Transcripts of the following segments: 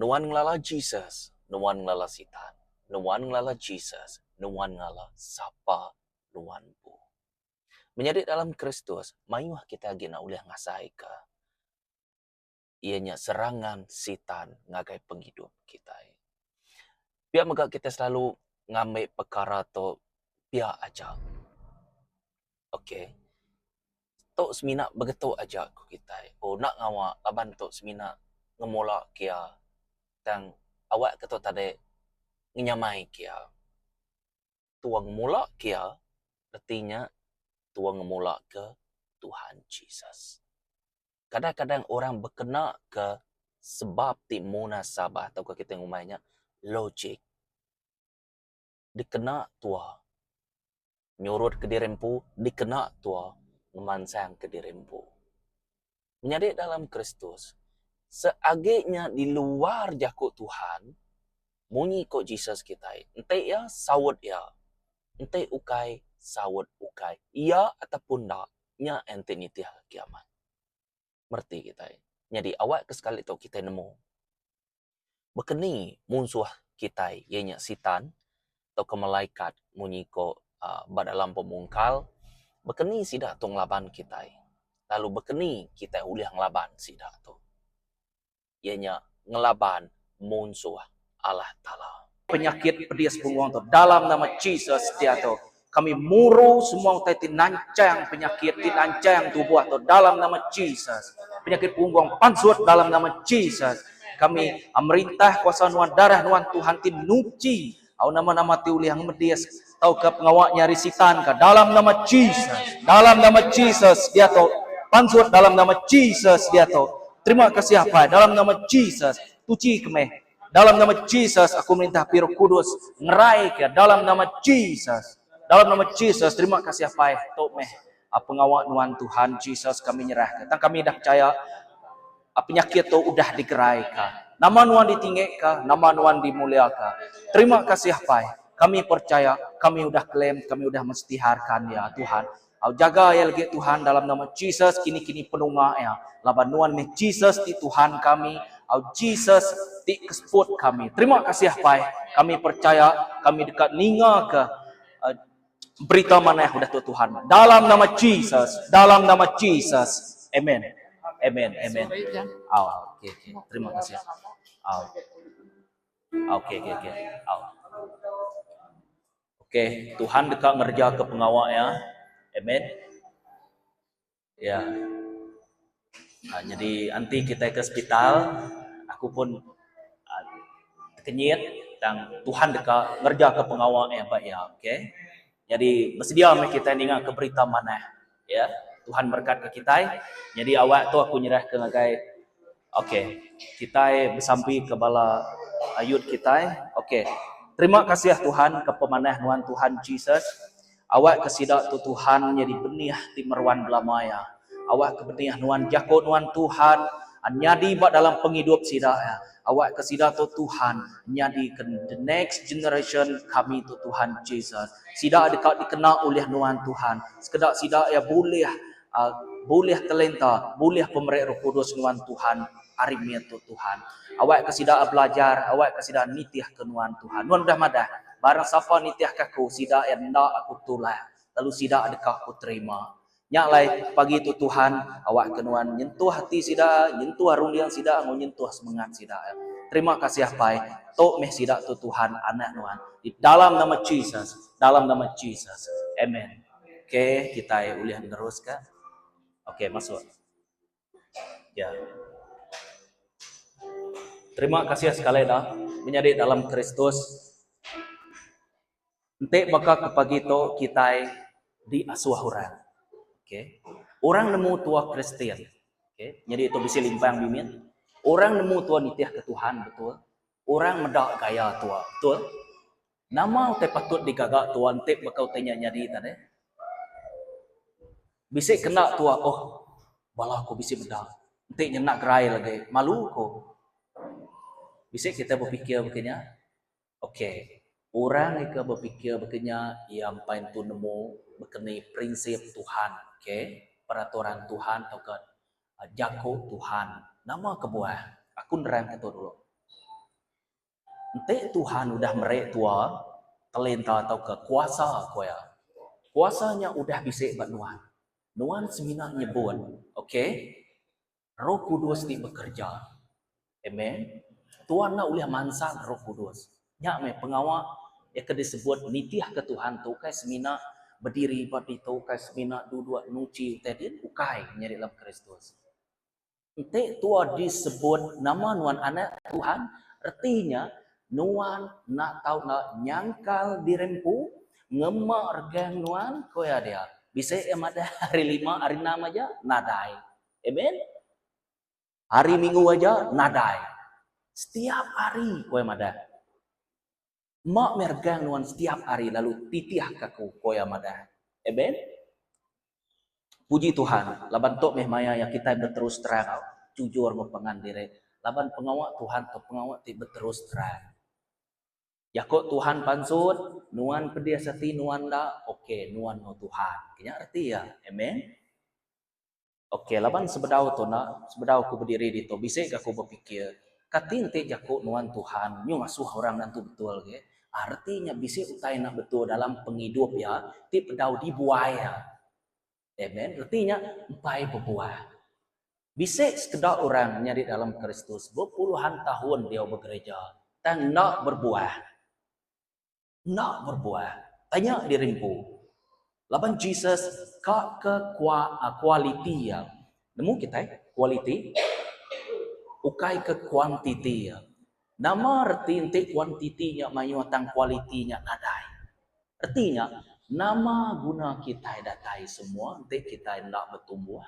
Nuan ngelala Jesus, nuan ngelala sitan. Nuan ngelala Jesus, nuan ngelala sapa nuan pu. Menjadi dalam Kristus, mayuh kita gina uliah ngasai ke. Ianya serangan sitan ngagai penghidup kita. Biar megak kita selalu ngambil perkara tu biar aja. Okey. Tok semina begitu aja ku kita. Oh nak ngawak laban tok semina ngemula kia. Tang awak ketu tadi ngenyamai kia. Tuang ngemula kia artinya tuang ngemula ke Tuhan Yesus. Kadang-kadang orang berkena ke sebab ti munasabah atau kita ngumainya logik. Dikena tua nyurut ke dirempu, dikena tua ngemansang ke dirempu. Menjadi dalam Kristus, seagaknya di luar jakut Tuhan, munyi kok Jesus kita. Ente ya sawut ya, ente ukai sawut ukai, iya ataupun tak, nya ente nitiah kiamat. Merti kita. Jadi awak kesekali itu kita nemu. Bekeni musuh kita, ianya sitan, atau ke malaikat munyi kok badalam pemungkal, bekeni sidak tu ngelaban kita. Lalu bekeni kita uliah ngelaban sidak tu. Ianya ngelaban musuh Allah Ta'ala. Penyakit pedias bunguang tu dalam nama Jesus dia tu. Kami muru semua tadi nancang penyakit, nancang tubuh tu dalam nama Jesus. Penyakit punggung pansut dalam nama Jesus. Kami merintah kuasa nuan darah nuan Tuhan tin nuci. Au nama-nama ti uliah medias tau ke pengawak nyari sitan ke dalam nama Jesus. Dalam nama Jesus dia tu. Pansut dalam nama Jesus dia tu. Terima kasih apa dalam nama Jesus. Tuci kemeh. Dalam nama Jesus aku minta Roh Kudus ngerai ke dalam nama Jesus. Dalam nama Jesus terima kasih apa tok meh pengawak nuan Tuhan Jesus kami nyerahkan. Tang kami dah percaya penyakit tu udah digerai ka. Nama nuan ditinggikan, nama nuan dimuliakan. Terima kasih apa kami percaya, kami udah klaim, kami udah mestiharkan ya Tuhan. Au jaga ya lagi Tuhan dalam nama Jesus kini-kini penunga ya. Laban nuan meh Jesus di Tuhan kami. Au Jesus di kesput kami. Terima kasih apa kami percaya, kami dekat ninga ke berita mana yang sudah Tuhan. Dalam nama Jesus, dalam nama Jesus. Amen. Amen. Amen. Oh, okay. Terima kasih. Oh. Okay. Oh. Oke, Tuhan dekat ngerja ke pengawak ya. Amen. Ya. Nah, jadi nanti kita ke hospital, aku pun kenyit dan Tuhan dekat ngerja ke pengawak ya Pak ya. Oke. Jadi bersedia kita ningat ke berita mana ya. Tuhan berkat ke kita. Jadi awak tu aku nyerah ke ngagai. Okey. Kita bersampi ke bala ayut kita. Okey. Terima kasih Tuhan ke pemanah nuan Tuhan Jesus. Awak kesidak tu Tuhan jadi benih di meruan belamaya. Awak ke benih nuan jakut nuan Tuhan nyadi bak dalam penghidup sidak ya. Awak kesidak tu Tuhan nyadi ke the next generation kami tu Tuhan Jesus. Sidak dekat dikenal oleh nuan Tuhan. Sekedar sidak ya boleh talenta, boleh pemerintah Roh Kudus nuan Tuhan, arimnya tu Tuhan. Awak kesidak belajar, awak kesidak nitiah ke nuan Tuhan. Nuan dah madah. Barang siapa nitiah kaku, sidak yang ndak aku tulah. Lalu sidak adakah aku terima. Nyak lai pagi itu Tuhan, awak kenuan nyentuh hati sidak, nyentuh rundiang sidak, nyentuh semangat sidak. Terima kasih apa tok meh sidak tu Tuhan anak nuan. Di dalam nama Jesus, dalam nama Jesus. Amen. Oke, kita ulihan terus kan? Oke, masuk. Ya. Terima kasih sekali dah menjadi dalam Kristus. Entek maka kepagi itu kita di asuhuran. Oke. Orang nemu tua Kristen. Oke. Jadi itu bisa limpang bimin. Orang nemu tua nitiah ke Tuhan betul. Orang medak gaya tua betul. Nama te patut digagak tua entek bakal tanya nyari tadi. Bisa kena tua oh bala aku bisa medak. Entek nyenak gerai lagi. Malu ko. Bisa kita berfikir begini. Okey. Orang yang berfikir begini yang paling tu nemu berkenai prinsip Tuhan, okey? Peraturan Tuhan atau ke jago Tuhan. Nama kebuah. Aku nerang itu dulu. Ente Tuhan udah merek tua, talenta atau kekuasa koya. Kuasanya udah bisa buat Nuan. Nuan semina nyebut, oke? Roh Kudus di bekerja. Amen. Tuhan nak uliah mansal Roh Kudus. Nyak me pengawal ya ke disebut nitiah ke Tuhan tu kai semina berdiri buat itu kai semina dua nuci tadi ukai nyari dalam Kristus. Ente tua disebut nama Nuan anak Tuhan, artinya Nuan nak tahu nak nyangkal dirempu, ngemak regang Nuan, koya dia. Bisa ada hari 5, hari 6 aja, nadai. Amen? Hari Minggu aja, nadai. Setiap hari, koya mada. Mak mergang Nuan setiap hari, lalu titiah kaku, koya mada. Amen? Puji Tuhan, laban tok meh maya yang kita berterus terang, jujur mempengan diri. Laban pengawak Tuhan atau pengawak ti berterus terang. Ya kok Tuhan pansut, nuan pedia sati nuan da, oke, nuan no Tuhan. Kayaknya arti ya, amen. Oke, laban sebedau to nak, sebedau aku berdiri di to, bisa aku berpikir, kating te jaku nuan Tuhan, nyu ngasuh orang nantu betul ke. Artinya bisa utai nak betul dalam penghidup ya, ti pedau dibuaya. Amen. Artinya empai berbuah. Bisa sekedar orang nyari dalam Kristus, berpuluhan tahun dia bekerja, dan nak berbuah. Nak berbuah. Tanya di rimpu. Laban Jesus ke quality ya. Nemu kita quality. Ukai ke quantity ya. Nama arti inti quantity nya mayu tang quality nya nadai. Artinya nama guna kita datai semua inti kita nak bertumbuh.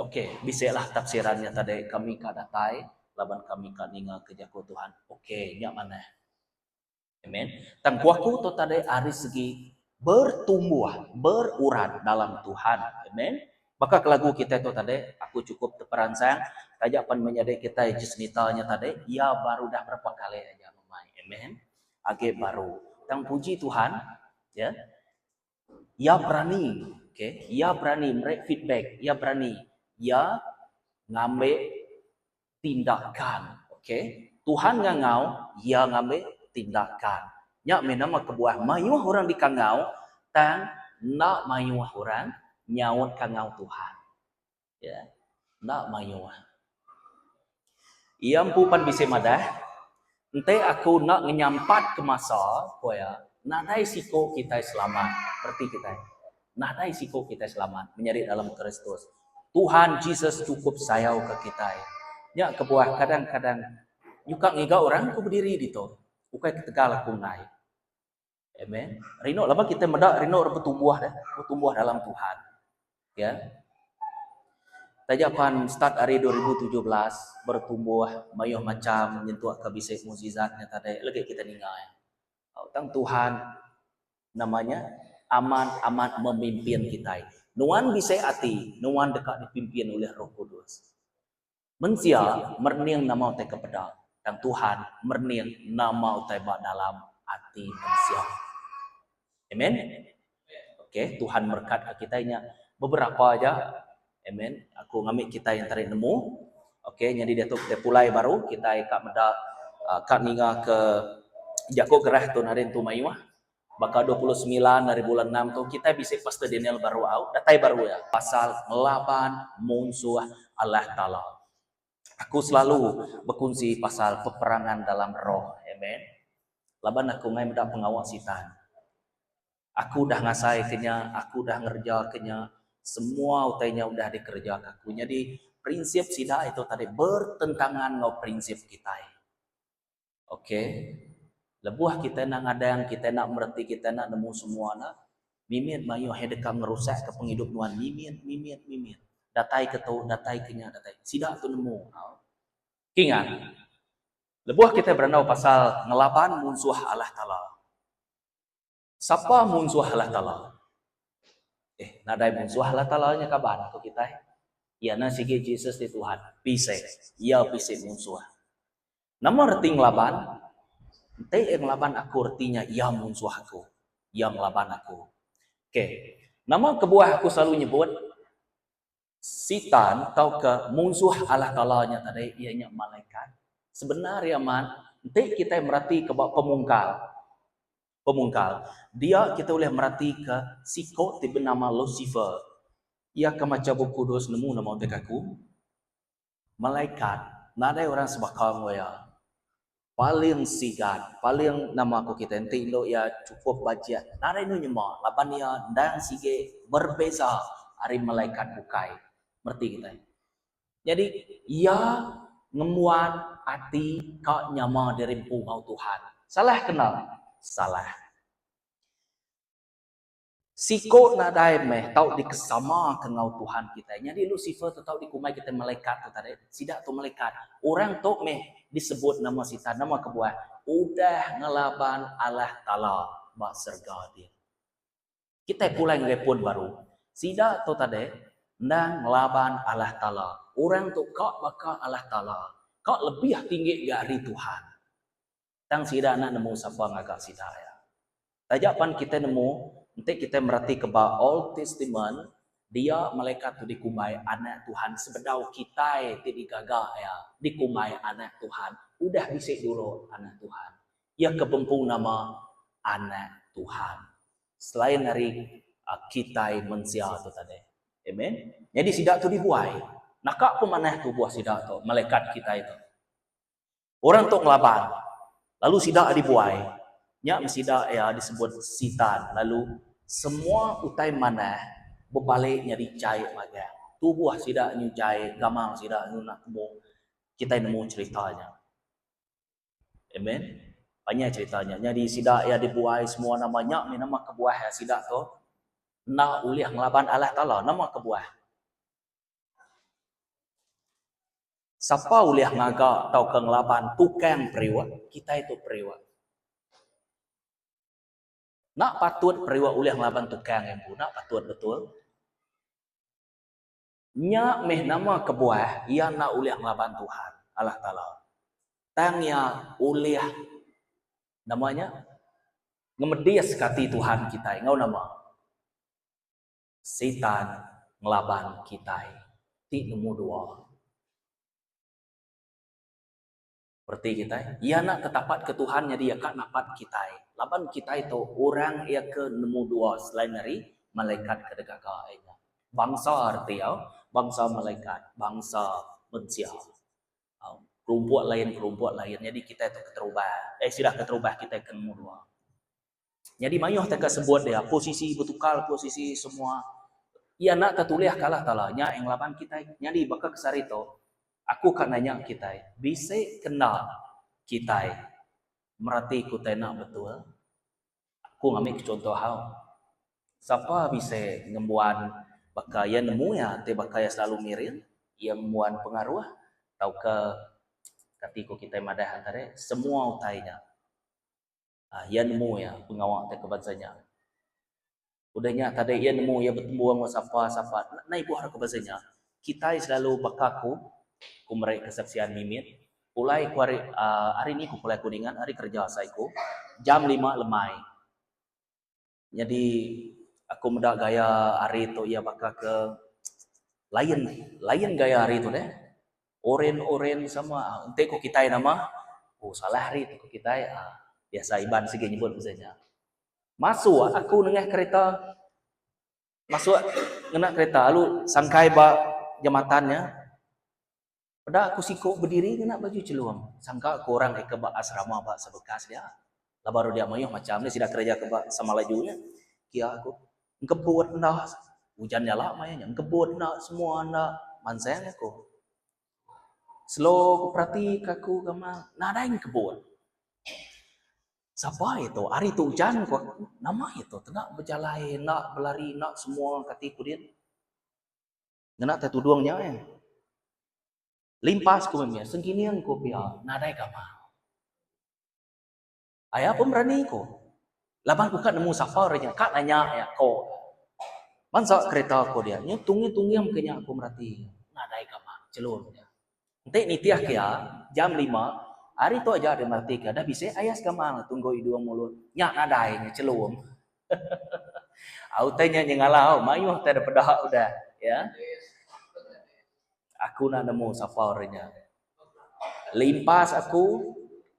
Oke, bisalah tafsirannya tadi kami kadatai laban kami kaninga ke jago Tuhan. Oke, nya mana? Amen. Tangkuaku tu tadi hari segi bertumbuh, berurat dalam Tuhan. Amen. Maka kelagu kita itu tadi, aku cukup terperansang. Tajapan menjadi kita jesnitanya tadi, ya baru dah berapa kali aja memai. Amen. Age baru. Tang puji Tuhan, ya. Ya berani, oke. Ya berani merek feedback, ya berani. Ya ngambil tindakan, oke. Tuhan ngangau, ya ngambil tindakan. Nya menama kebuah mayuah orang di kangau dan nak mayuah orang nyaut kangau Tuhan. Ya. Nak mayuah. Iam pupan bisa madah. Ente aku nak menyampat ke masa koya. Nadai siko kita selamat. Seperti kita. Nadai siko kita selamat menyari dalam Kristus. Tuhan Yesus cukup sayau ke kita. Ya kebuah kadang-kadang nyuka ngiga orang ku berdiri di to. Ukai ketegal aku naik. Amen. Rino lama kita medak rino bertumbuh dalam Tuhan. Ya. Tajapan start hari 2017 bertumbuh mayuh macam menyentuh ke bisik mukjizatnya tadi lagi kita ningai. Tang Tuhan namanya aman memimpin kita. Nuan bisa hati, nuan dekat dipimpin oleh Roh Kudus. Mensia merning nama utai kepada dan Tuhan merning nama utai bak dalam hati manusia. Amen. Oke, Tuhan berkat kitanya beberapa aja. Amen. Aku ngambil kita yang tarik nemu. Oke, jadi dia pulai baru kita ikat meda kat ninga ke Jago gerah tu narin tu mayuah. Baka 29 dari bulan 6 tu kita bisa Pastor Daniel baru out, datai baru ya. Pasal melaban musuh Allah Ta'ala. Aku selalu berkongsi pasal peperangan dalam roh. Amen. Laban aku ngai mendak pengawal sitan. Aku dah ngasai kenya, aku dah ngerja kenya, semua utainya udah dikerjakan aku. Jadi prinsip sida itu tadi bertentangan dengan prinsip kita. Oke. Lebuah kita nak ngadang, kita nak mereti, kita nak nemu semua nak. Mimin mayu hedekam ngerusak ke penghidup nuan mimin. Datai ketu, datai kenya, datai. Sida tu nemu. Kingan. Lebuah kita berenau pasal ngelaban musuh Allah Ta'ala. Siapa musuh Allah Ta'ala? Nadai musuh Allah Ta'ala nya kaban ke kita. Ya na sige Jesus di Tuhan. Pisai. Ya pisai musuh. Nama reti ngelaban. Ente yang ngelaban aku artinya ya musuh aku. Yang ngelaban aku. Oke. Nama kebuah aku selalu nyebut. Sitan atau ke musuh Allah Ta'ala nya tadi. Ianya malaikat. Sebenarnya man. Nanti kita merhati ke pemungkal. Dia kita boleh merhati ke siko tiba nama Lucifer. Ia ke macam buku 2 nemu nama otak aku. Malaikat, nada orang sebakang waya. Paling sigat, paling nama aku kita nanti lo ya cukup baca. Nada ini nyemak, lapan dia dan sige berbeza hari malaikat bukai. Merti kita. Jadi ia ngemuat hati kau nyama dari pulau Tuhan. Salah kenal? Salah. Siko nadai meh tau dikesama kenal Tuhan kita. Jadi Lucifer tu tau dikumai kita malaikat tu tadi. Sidak tu malaikat. Orang tu meh disebut nama sita, nama kebuah. Udah ngelaban Allah Ta'ala bak serga dia. Kita pulang repun baru. Sidak tu tadi nang ngelaban Allah Ta'ala. Orang tu kau bakal Allah Ta'ala. Kau lebih tinggi dari Tuhan. Tang sidak nak nemu siapa ngagak sidak ya. Tajapan kita nemu nanti kita merhati ke Old Testament, dia malaikat tu dikumai anak Tuhan sebedau kita ti digagak ya, dikumai anak Tuhan. Udah bisik dulu anak Tuhan. Ia kebempung nama anak Tuhan. Selain dari kita manusia tu tadi. Amen. Jadi sidak tu dibuai. Nakak pun mana tu buah sidak tu, malaikat kita itu. Orang tu ngelaban. Lalu sidak dibuai. Nya sidak ya disebut sitan. Lalu semua utai mana berbaliknya dicai maga. Tubuh sidak nyucai, gamang sidak nak nemu. Kita nemu ceritanya. Amen. Banyak ceritanya. Jadi sidak ya dibuai semua namanya, ni nama kebuah ya sidak tu. Nak uliah ngelaban Allah Ta'ala, nama kebuah. Siapa uliah ngagak tau ke ngelaban tukang periwat, kita itu periwat. Nak patut periwat uliah ngelaban tukang yang pun, nak patut betul. Nya meh nama kebuah, ia nak uliah ngelaban Tuhan, Allah Ta'ala. Tangnya uliah, namanya, ngemedias kati Tuhan kita, ngau nama. Setan ngelaban kita. Ti nombor 2. Seperti kita, ia nak ketapat ke Tuhan, jadi ia kak napat kita. Laban kita itu orang ia ke nombor 2 selain dari malaikat kedegagainya. Bangsa artinya, bangsa malaikat, bangsa manusia. Kelompok lain. Jadi kita itu keterubah. Sudah keterubah kita ke nombor 2. Jadi mayuh tak sebut dia posisi bertukar, posisi semua. Ia nak tertulis kalah talanya yang laban kita. Jadi bakal kesar itu. Aku kan nanya kita, bisa kenal kita merhati kita nak betul. Aku ngambil contoh hal. Siapa bisa ngembuan bakaya nemu ya, te bakaya selalu mirin, yang muan pengaruh, tau ke ketika kita madah antara semua utainya. Ya nemu ya pengawal te kebansanya. Udahnya tadi ya nemu ya bertemu sama siapa. Nah ibu harap kebansanya. Kita selalu bakaku ku meraih kesaksian mimit. Mulai hari ini ku mulai kuningan hari kerja saya ku jam 5 lemai. Jadi aku mendak gaya hari itu ya bakal ke lain gaya hari itu deh. Oren sama ente ku kita nama. Oh salah hari itu ku kita biasa iban sih nyebut misalnya. Masuk aku nengah kereta. Masuk ngena kereta lalu sangkai jematannya. Pada aku siko berdiri kena baju celuang. Sangka aku orang ke bak asrama bak sebekas dia. Lah baru dia mayuh macam ni sudah kerja ke bak sama lajunya. Kia aku ngebut ndak hujannya lama ya, ngebut ndak semua ndak mansayang aku. Slow aku perhati aku kama nadain kebut. Siapa itu? Hari itu hujan kok. Nama itu tidak berjalan, nak berlari, nak semua katiku dia. Ngena tertuduangnya ya. Limpas ko memang sengkinian ko pia nadai kama. Ayah pun berani ko. Laban ko kat nemu safarnya kak nanya ya ko. Mansa kereta ko dia. Nya tungi am kenya aku merhati. Nadai kama celurnya. Nanti nitiah kia jam 5 hari tu aja dia merhati kia dah bisa ayah kama tunggu idua mulut. Nya nadai nya celur. Au tanya nyengalau mayuh tak ada pedah udah ya. Aku nak nemu safarnya. Limpas aku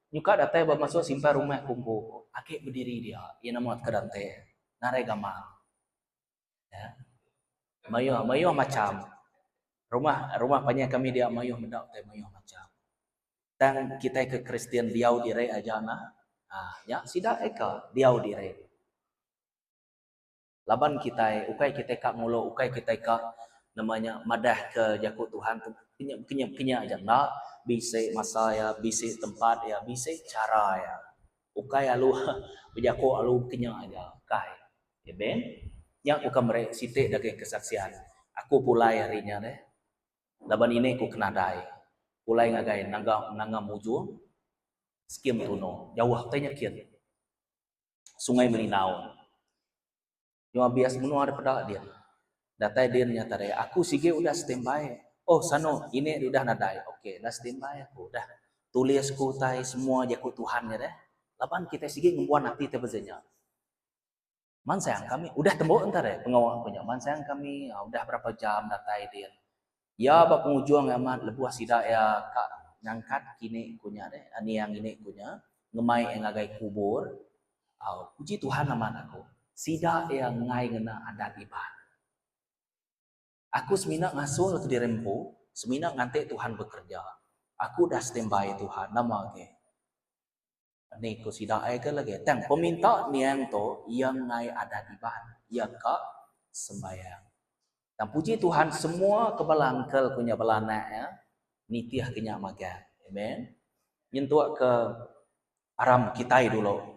Nyuka datai masuk simpai rumah kumpul. Ake berdiri dia. Ia nama ke dante. Narai gamal. Ya. Mayuh macam. Rumah banyak kami dia mayuh mendak teh mayuh macam. Dan kita ke Kristen diau dire aja na. Ya sida eka diau dire. Laban kita, ukai kita kak mulo, ukai kita kak namanya madah ke jakut Tuhan tu kenya aja nak bise masa ya bise tempat ya bise cara ya ukai alu berjaku alu kenya aja kai ya ben yang aku kamre site dake kesaksian aku pulai harinya deh laban ini aku kena dai pulai ngagai nanga muju skim tuno jauh tanya kian sungai Melinau cuma bias menua ada pada dia datai dia nyata deh aku sige udah standby oh sano ini udah nadai oke dah standby aku udah tulis ku tai semua jaku Tuhan ya deh lapan kita sige ngumpuan nanti teh bezanya man sayang kami udah tembok entar deh pengawal punya man sayang kami udah berapa jam datai dia ya bak pengujuang amat lebuah sidak ya kak ngangkat kini kunya deh ani yang ini kunya ngemai yang agai kubur puji Tuhan aman aku sidak yang ngai ngena adat ibadah. Aku semina ngasuh ke dirempu, semina ngantek Tuhan bekerja. Aku dah standby Tuhan, nama ke. Ni ko sida ai ke lagi. Tang peminta niang to yang ngai ada di ban, yang ka sembayang. Dan puji Tuhan semua kebalangkel punya belana ya, nitiah kenya maga. Amen. Nyentuak ke aram kita dulu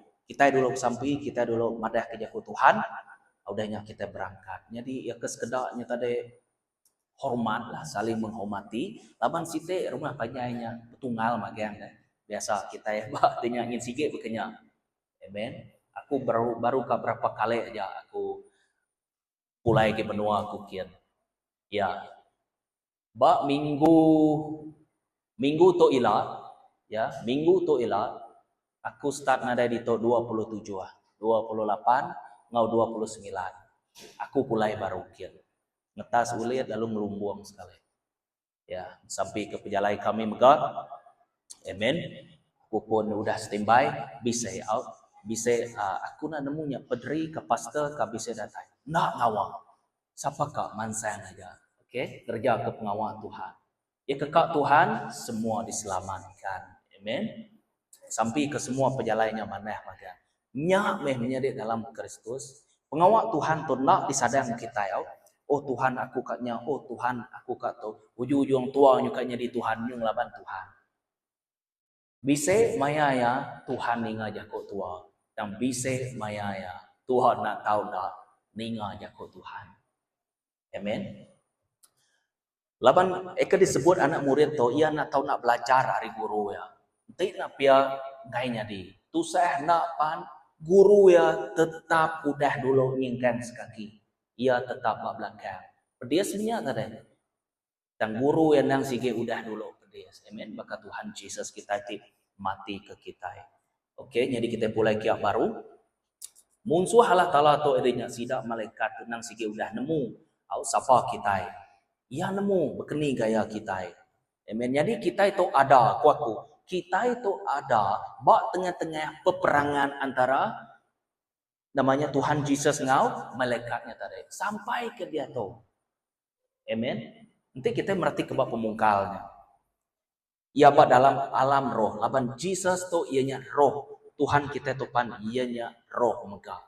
sampai kita dulu madah ke jaku Tuhan, udahnya kita berangkat. Jadi ya kesekedaknya tadi hormat lah, saling menghormati. Laban site rumah panyainya tunggal magang deh. Biasa kita ya bah tanya ingin sige bekenya. Amen. Aku baru berapa kali aja aku pulai ke benua aku kian. Ya. Ba minggu to ila ya, minggu to ila aku start nada di to 27 28 ngau 29. Aku pulai baru kian. Ngetas ulit lalu ngelumbuang sekali. Ya, sampai ke pejalai kami megah. Amen. Aku pun udah standby, bisa out, bisa aku nak nemunya pedri ke pastor ke bisa datang. Nak ngawang. Siapa kak mansang aja. Okey, kerja ke pengawal Tuhan. Ya kekak Tuhan semua diselamatkan. Amen. Sampai ke semua pejalainya manah maga. Nyak meh menjadi dalam Kristus. Pengawal Tuhan tu nak disadang kita ya. Oh Tuhan aku katnya, oh Tuhan aku kat tu. Ujung-ujung tua nyukanya di Tuhan yung laban Tuhan. Bise maya ya Tuhan ninga jako tua. Dan bise maya ya Tuhan nak tahu nak ninga jako Tuhan. Amen. Laban eka disebut anak murid tu ia nak tahu nak belajar hari guru ya. Nanti nak pia gainya di. Tusah nak pan guru ya tetap udah dulu nyingkan sekaki. Ia tetap bak belakang. Pedes sebenarnya tadi. Dan guru yang nang sige udah dulu pedes. Amen. Maka Tuhan Yesus kita itu mati ke kita. Oke, jadi kita mulai kiat baru. Munsuh Allah Ta'ala tu adanya sidak malaikat nang sige udah nemu. Au sapa kita. Ia nemu bekeni gaya kita. Amen. Jadi kita itu ada kuaku. Kita itu ada bak tengah-tengah peperangan antara namanya Tuhan Yesus ngau malaikatnya tadi sampai ke dia tu. Amen. Nanti kita merhati ke bab pemungkalnya. Ia bak dalam alam roh. Laban Jesus tu ianya roh. Tuhan kita tu pan ianya roh megah.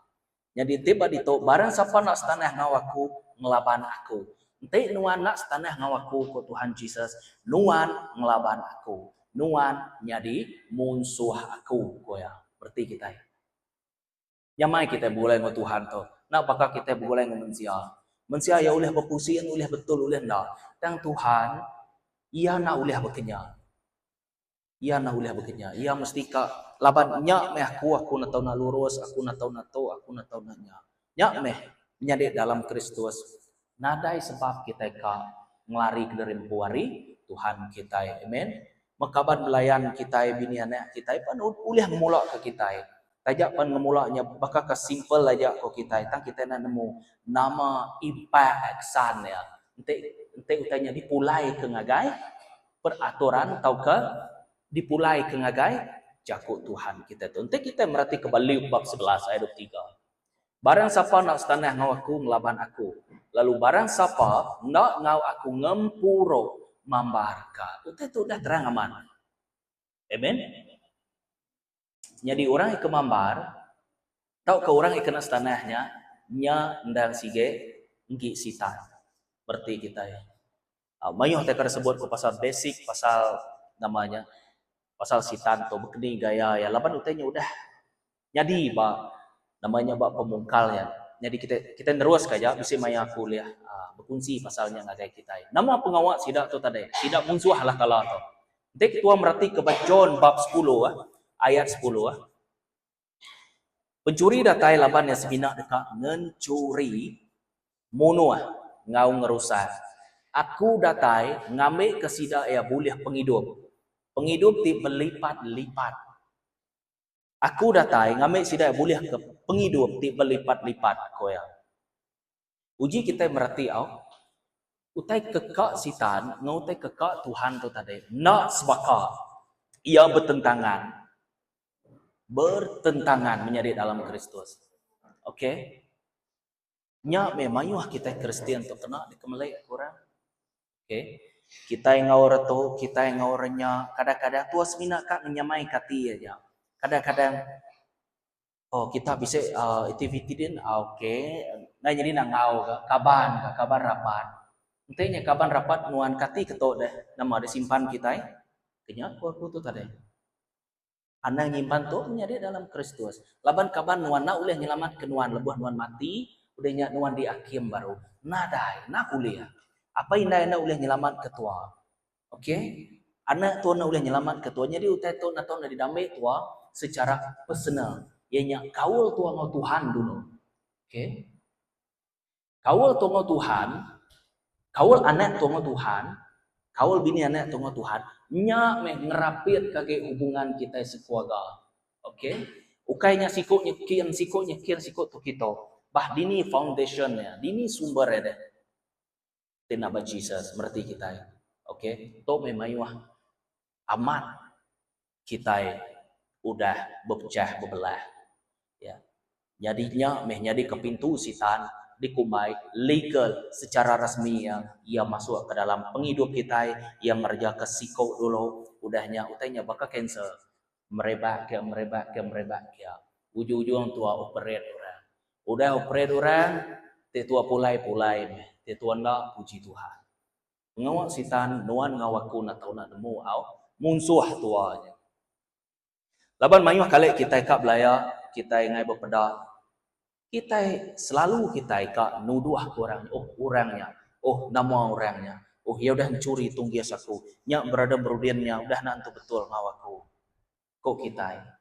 Jadi tiba di tu barang siapa nak setanah ngawaku ngelaban aku. Nanti nuan nak setanah ngawaku ke Tuhan Jesus. Nuan ngelaban aku. Nuan jadi musuh aku. Koya. Berarti kita ya. Yang mai kita boleh ngomong Tuhan tu. Nak apakah kita boleh ngomong mensia? Mensia ya oleh berpusing, oleh betul, oleh enggak. Dan Tuhan, ia nak oleh berkenya. Ia nak oleh berkenya. Ia mesti ka laban nyak meh aku nak tahu nak lurus, aku nak tahu nak tahu, aku nak tahu nak nyak. Nyak meh menjadi dalam Kristus. Nadai sebab kita ka ngelari ke dari buari Tuhan kita. Amen. Makaban belayan kita bini anak kita pan oleh ngemula ke kita. Tajak pan ngemulanya bakal ke simple aja kok kita. Tang kita nak nemu nama ipa aksan ya. Ente utanya dipulai ke ngagai peraturan atau ke dipulai ke ngagai jakut Tuhan kita tu. Nanti kita merhati kembali bab 11 ayat 23. Barang siapa nak setanah ngau aku ngelaban aku. Lalu barang siapa nak ngau aku ngempuro mambarka. Utai tu dah terang aman. Amen. Jadi orang yang kemambar, tahu ke orang yang kena setanahnya, nya ndang sige nggi sitan. Berarti kita ya. Mayuh tekar sebut ke pasal basic, pasal namanya, pasal sitan tu bekeni gaya ya. Laban utainya udah jadi ba namanya ba pemungkal ya. Jadi kita terus saja bisa maya kuliah berfungsi pasalnya ngagai kita. Nama pengawak sidak tu tadi, sidak musuh lah kalau tu. Nanti tua merhati ke John bab 10 ayat 10 Pencuri datai laban yang sebinak dekat ngencuri mono ngau ngerusak. Aku datai ngambil kesida ya boleh penghidup. Penghidup ti berlipat-lipat. Aku datai ngambil sida boleh ke penghidup ti berlipat-lipat koya. Uji kita merhati utai kekak sitan, ngutai kekak Tuhan tu tadi. Nak sebaka ia bertentangan menjadi dalam Kristus. Okey. Nya memang kita Kristian tu kena dikemelai kurang. Okey. Kita yang ngawur tu, kita yang ngawurnya kadang-kadang tua semina kak menyamai kati aja. Kadang-kadang kita bisa aktiviti din okey. Nah jadi nak ngau kaban rapat. Entahnya kaban rapat nuan kati ketok deh. Nama ada simpan kita kenyak aku tu tadi. Anang nyimpan tu menjadi dalam Kristus. Laban kaban nuan nak uleh nyelamat ke nuan lebuh nuan mati, udahnya nuan di akhir baru. Nadai, nak kuliah. Apa indai nak uleh nyelamat ketua. Okey? Anak tu nak uleh nyelamat ketua. Jadi utai tu nak tahu nak didamai tua secara personal. Ianya kaul tua ngau Tuhan dulu. Okey? Kaul tua ngau Tuhan, kaul anak tua ngau Tuhan, kaul bini anak tua ngau Tuhan, nya ngerapit kage hubungan kita sekeluarga. Okey? Ukainya sikut nyekian sikut tu kita. Bah dini foundationnya, dini sumbernya deh. Tina ba Jesus merti kita. Okey? To memayuah amat kita udah berpecah bebelah. Ya. Jadinya jadi ke pintu sitan dikumai legal secara resmi yang ia masuk ke dalam penghidup kita yang merja ke psiko dulu udahnya utainya bakal cancel merebak ke ujung-ujung tua operate orang udah operate orang tua pulai tua nak puji Tuhan ngawak sitan nuan ngawaku nak tahu nak nemu musuh tuanya laban mayuh kali kita kap belaya kita ngai berpedak kita selalu kita nuduh orangnya nama orangnya ya udah mencuri tunggias aku nyak berada berudiannya udah nanti betul ngawaku kok kita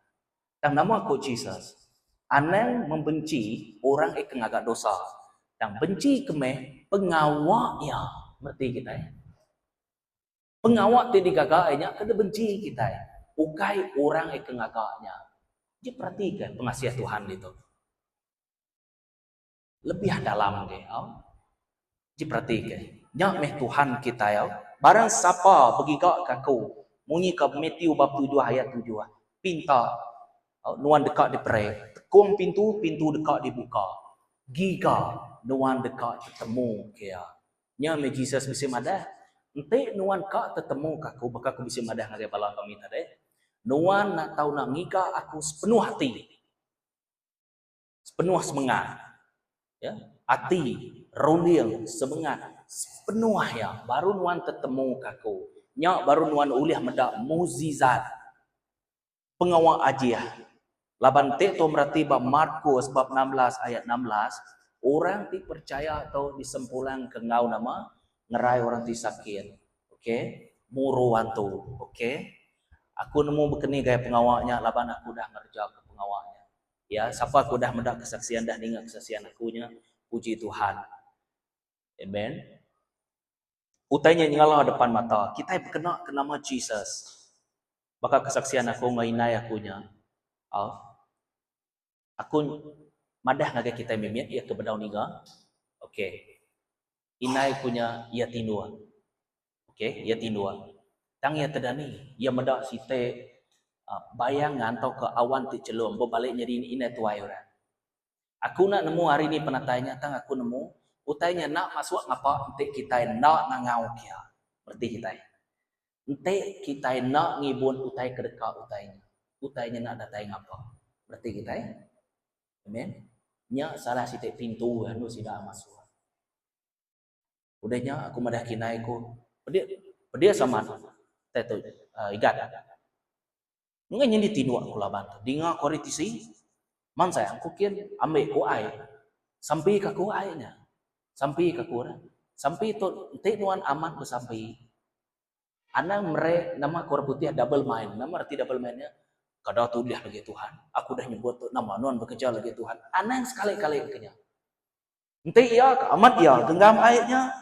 dan nama aku Jesus anang membenci orang yang agak dosa dan benci kemeh pengawaknya berarti kita pengawak tadi gagaknya kena benci kita ukai orang yang agaknya jadi perhatikan pengasihan Tuhan itu lebih dalam ke ji perhatikan nyak meh Tuhan kita barang siapa bagi kak kaku munyi ke Matthew bab 7 ayat 7 pinta nuan dekat dipere tekung pintu dekat dibuka giga nuan dekat ketemu ke nya me Jesus bisa madah ente nuan kak ketemu kaku bakal aku bisa madah ngagai bala kami tadi nuan nak tahu nak ngika aku sepenuh hati sepenuh semangat ya hati runding semangat penuh ya baru nuan ketemu kaku nya baru nuan ulih medak mukjizat pengawal ajiah laban te to merati bab Markus bab 16 ayat 16 orang ti percaya atau disempulang ke ngau nama ngerai orang ti sakit okey muruan tu okey aku nemu bekeni gaya pengawalnya laban aku dah ngerja ke pengawalnya ya siapa aku dah mendak kesaksian dah dengar kesaksian akunya puji Tuhan amen utainya ngalah depan mata kita berkena ke nama Jesus bakal kesaksian aku ngainai akunya aku madah ngagai kita mimiat ia ke bedau niga okey inai punya ia tindua okey ia tindua tang ia tedani ia medak site bayangan atau ke awan ti celum berbalik jadi ini tuai orang. Aku nak nemu hari ni penatainya tang aku nemu utainya nak masuk ngapa entik kita nak ngau kia. Berarti kita. Entik kita nak ngibun utai kedeka utainya. Utainya nak datai ngapa. Berarti kita. Amen. Nya salah sitik pintu anu sida masuk. Udahnya aku madah kinai ko. Dia sama tetu igat. Ngai nyindi tinu aku laban. Dinga koritisi. Man saya aku kian ambil ko ai. Sampai ke ko ainya. Sampai ke ko. Sampai tu tenuan aman ko sampai. Anang mere nama kor putih double mind. Nama arti double mindnya. Kada tu dia lagi Tuhan. Aku dah nyebut nama nuan bekerja lagi Tuhan. Anang sekali-kali kenya. Ente iya amat ya genggam ayatnya.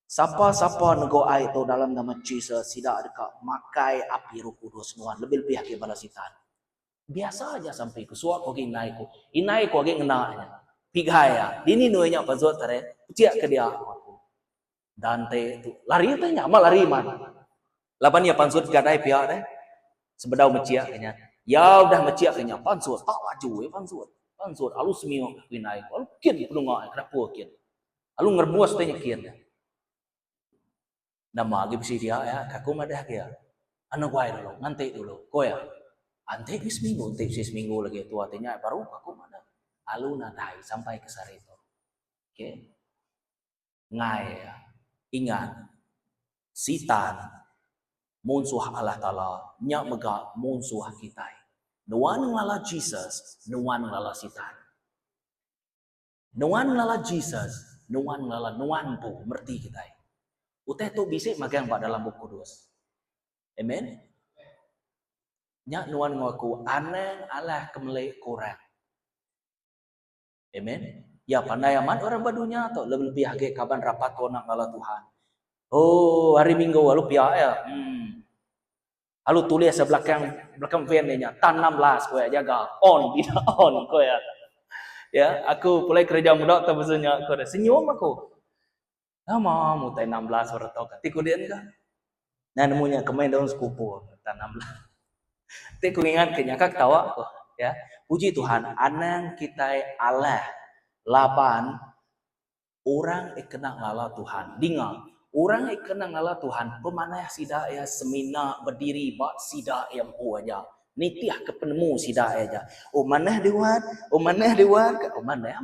Siapa-siapa nego ayat tu dalam nama Jesus tidak dekat makai api Roh Kudus nuan lebih ke bala sitan. Biasa aja sampai ke suak ko ginai ko. Inai ko ge ngenanya. Pigaya. Dini nuanya pazot tare. Ciak ke dia aku. Dante tu lari tanya mal lari man. Laban ya pansut gadai pihak deh. Sebedau mecia kenya. Ya udah mecia kenya pansut tak laju pansut. Pansut alus mio ginai ko. Alu kian penunga kenapa kian. Alu ngerbuas tanya kian. Nama lagi besi dia ya, kaku madah dia. Anu guai dulu, nanti dulu. Ko ya. Ante bis minggu, lagi tu artinya baru kaku madah. Alu nadai sampai ke sari itu. Oke. Ngai ya. Ingat. Sitan munsuh Allah Taala, nya mega munsuh kita. Nuan ngala Jesus, nuan ngala sitan. Nuan ngala Jesus, nuan ngala nuan pu merti kita. Uteh tu bisik magang pak dalam buku kudus. Amen. Nya nuan ngaku aneng Allah kemelek kurang. Amen. Ya pandai amat orang badunya atau lebih hage kaban rapat tu nak ngala Tuhan. Oh hari Minggu lalu pihak ya. Lalu tulis belakang van nya tan 16 ko ya jaga on tidak on ko ya. Ya aku mulai kerja muda tu maksudnya aku ada senyum aku. Nama mutai 16 orang tahu katiku dia enggak. Nah nemunya kemain daun sekupu tan 16. Tiku ingat kenya kak tawa aku ya. Puji Tuhan anang kita Allah laban orang kena ngala Tuhan. Dengar orang kena ngala Tuhan pemanah sida ya semina berdiri bak sida yang aja. Nitiah ke penemu sida aja. Oh manah dewan, oh manah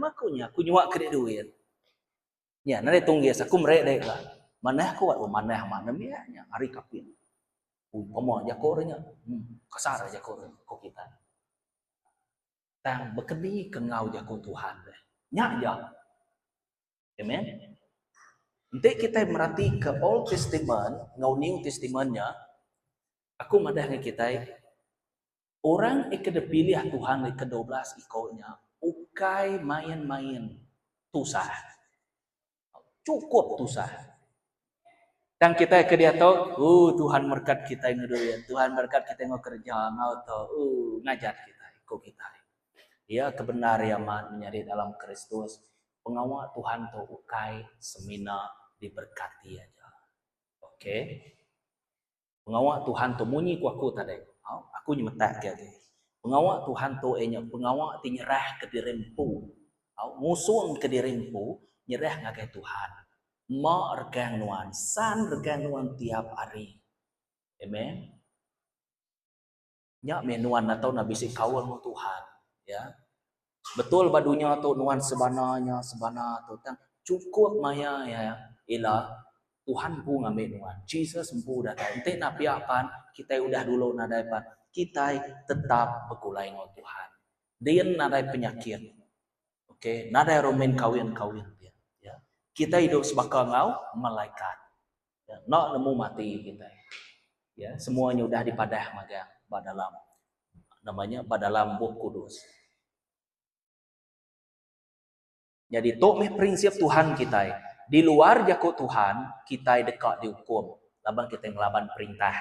makunya aku nyuak kredit duit. Ya, nade tunggu aku merek dek lah. Manah aku oh manah mana mianya hari kapin. Pomo jakornya. Kasar aja kok kita. Tang bekeni kengau jako Tuhan deh. Nya aja. Amen. Nanti kita merhati ke Old Testament, ngau New Testamentnya. Aku madah dengan kita. Orang ikut pilih Tuhan ke-12 ikutnya. Ukai main-main tusah. Cukup tusah. Dan kita ke dia tahu, Tuhan berkat kita ngedoyan, Tuhan berkat kita kerja, ngau tahu, ngajar kita, ikut kita. Ya kebenaran menyari dalam Kristus, pengawal Tuhan tahu ukai semina diberkati aja. Oke. Pengawal Tuhan tahu munyi ku aku tadi. Aku nyemetak dia. Pengawal Tuhan tahu pengawal ti nyerah ke dirimpu. Musuh ke dirimpu, nyerah ngagai Tuhan. Ma regang nuan, san regang nuan tiap hari. Amen. Nya menuan atau nabi si kawan mu Tuhan, ya. Betul badunya tu nuan sebananya tu tang cukup maya ya ila Tuhan pu ngambil nuan. Jesus pu datang. Ente napi apan kita udah dulu nadai pan. Kita tetap bekulai ngau Tuhan. Dia nadai penyakit. Oke, nadai romen kawin-kawin dia. Ya. Kita hidup sebagai ngau malaikat. Ya, nak nemu mati kita. Ya, semuanya udah dipadah magang dalam namanya dalam buku kudus. Jadi tok prinsip Tuhan kita. Di luar jako Tuhan, kita dekat dihukum. Laban kita ngelaban perintah.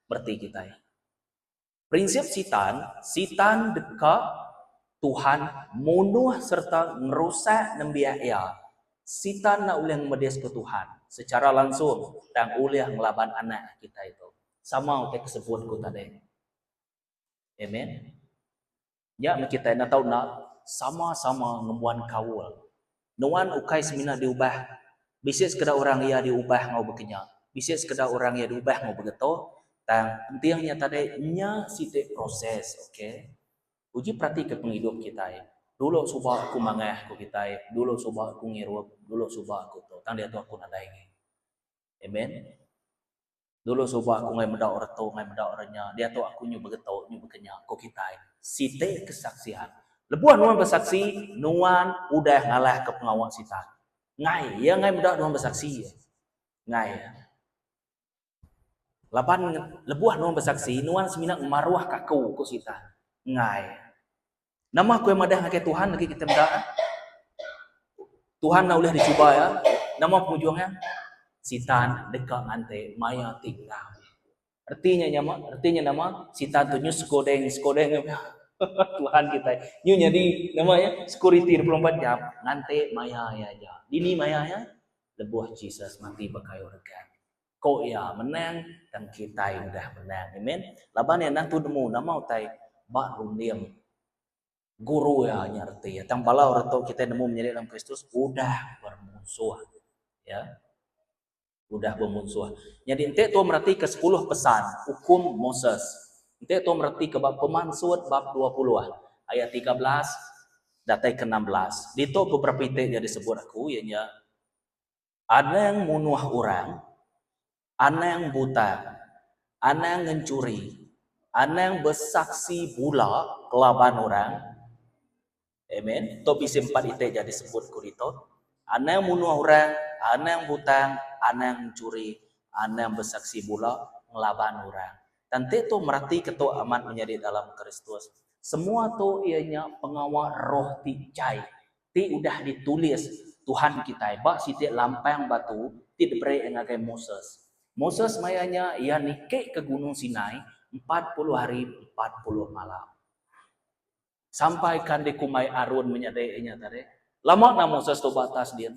Berarti kita. Prinsip sitan dekat Tuhan munuh serta ngerusak nembiaya. Sitan nak uliang medes ke Tuhan secara langsung dan uliang ngelaban anak kita itu. Sama kita sebut ku tadi. Amen. Ya kita na tahu na sama-sama ngemuan kawul. Nuan ukai semina diubah. Bisnis kada orang ya diubah ngau bekenya. Bisnis kada orang ya diubah ngau begeto. Tang pentingnya tadi nya site proses, okay? Uji perhati ke penghidup kita ya. Dulu subah aku mangah ku kita ya. Dulu subah aku ngirup, dulu subah aku to. Tang dia tu aku nadai. Amen. Dulu subah aku ngai medak orto, ngai medak orangnya. Dia tu aku nyu begeto, nyu bekenya ku kita ya. Site kesaksian. Lebuan nuan bersaksi, nuan udah ngalah ke pengawal sitan. Ngai, ya ngai medak nuan bersaksi ya. Ngai. Lapan lebuah nuan bersaksi, nuan seminak maruah kaku ku sitan. Ngai. Nama aku yang madah ngakai Tuhan lagi kita medak. Tuhan nak boleh dicuba ya. Nama penjuangnya sitan dekat ante maya tinggal. Artinya nama sitan tu nyu skodeng Tuhan kita. Nyu jadi namanya security 24 jam. Ngante maya ya aja. Dini maya ya lebuah Jesus mati pakai organ. Kok ya menang dan kita udah menang. Amen. Laban yang nantu demu nama utai bak rundiam. Guru ya nyarti ya. Tang bala orang tahu kita nemu menjadi dalam Kristus udah bermusuh. Ya. Udah bermusuh. Jadi ente tu merhati ke 10 pesan hukum Moses. Ente tu merhati ke bab Pemansut bab 20 ayat 13 datai ke 16. Di tu beberapa titik yang disebut aku ianya ada yang munuh orang, ada yang buta, ada yang mencuri, ada yang bersaksi bula kelaban orang. Amen. Tu bisa 4 titik yang disebut kurito. Ada yang munuh orang, ada yang buta, ada yang mencuri, ada yang bersaksi bula ngelaban orang. Dan itu merati ketua amat menjadi dalam Kristus. Semua tu ianya pengawal roh ti cai. Ti udah ditulis Tuhan kita. Bak siti lampang batu ti diberi ngagai Moses. Moses mayanya ia nikik ke Gunung Sinai 40 hari 40 malam. Sampaikan di kumai Arun menyadainya tadi. Lama na Moses tu batas dia.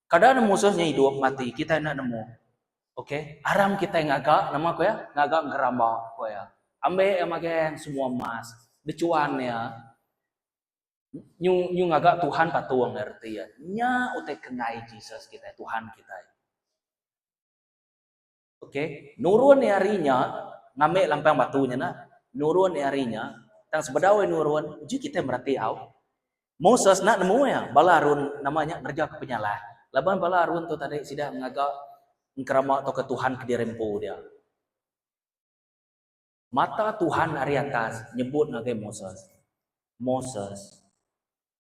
Kadang Mosesnya hidup mati, kita nak nemu. Okey, aram kita yang agak nama ko ya, ngagak ngeramba ko ya. Ambe yang semua emas, dicuannya. Nyu ngagak Tuhan patuang ngerti ya. Nya utek kenai Jesus kita, Tuhan kita. Okey, nurun harinya ngame lampang batunya na. Nurun harinya, tang sebedawai nurun, uji kita merati au. Moses nak nemu ya, balarun namanya kerja ke penyalah. Laban balarun tu tadi sudah ngagak ngkerama atau ke Tuhan ke dirempo dia. Mata Tuhan hari atas nyebut ngagai Moses. Moses,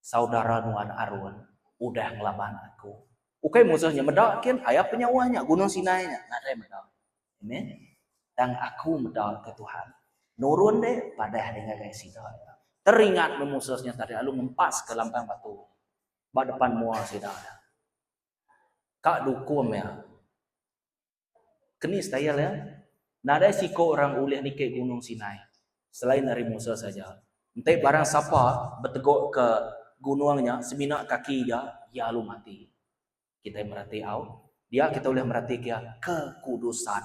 saudara nuan Arun, udah ngelaban aku. Ukai Mosesnya medakin ayah penyawanya Gunung Sinai-nya. Nada medak. Amen. Dan aku medak ke Tuhan. Nurun deh pada hari ngagai sida. Teringat Mosesnya tadi lalu ngempas ke lampang batu. Ba depan mual sida. Kak dukum ya. Kenis tayal ya. Nada siko orang ulih ni ke Gunung Sinai. Selain dari Moses saja. Entah barang siapa berteguk ke gunungnya, seminak kaki dia, ya lu mati. Kita merhati au. Dia kita boleh merhati dia kekudusan.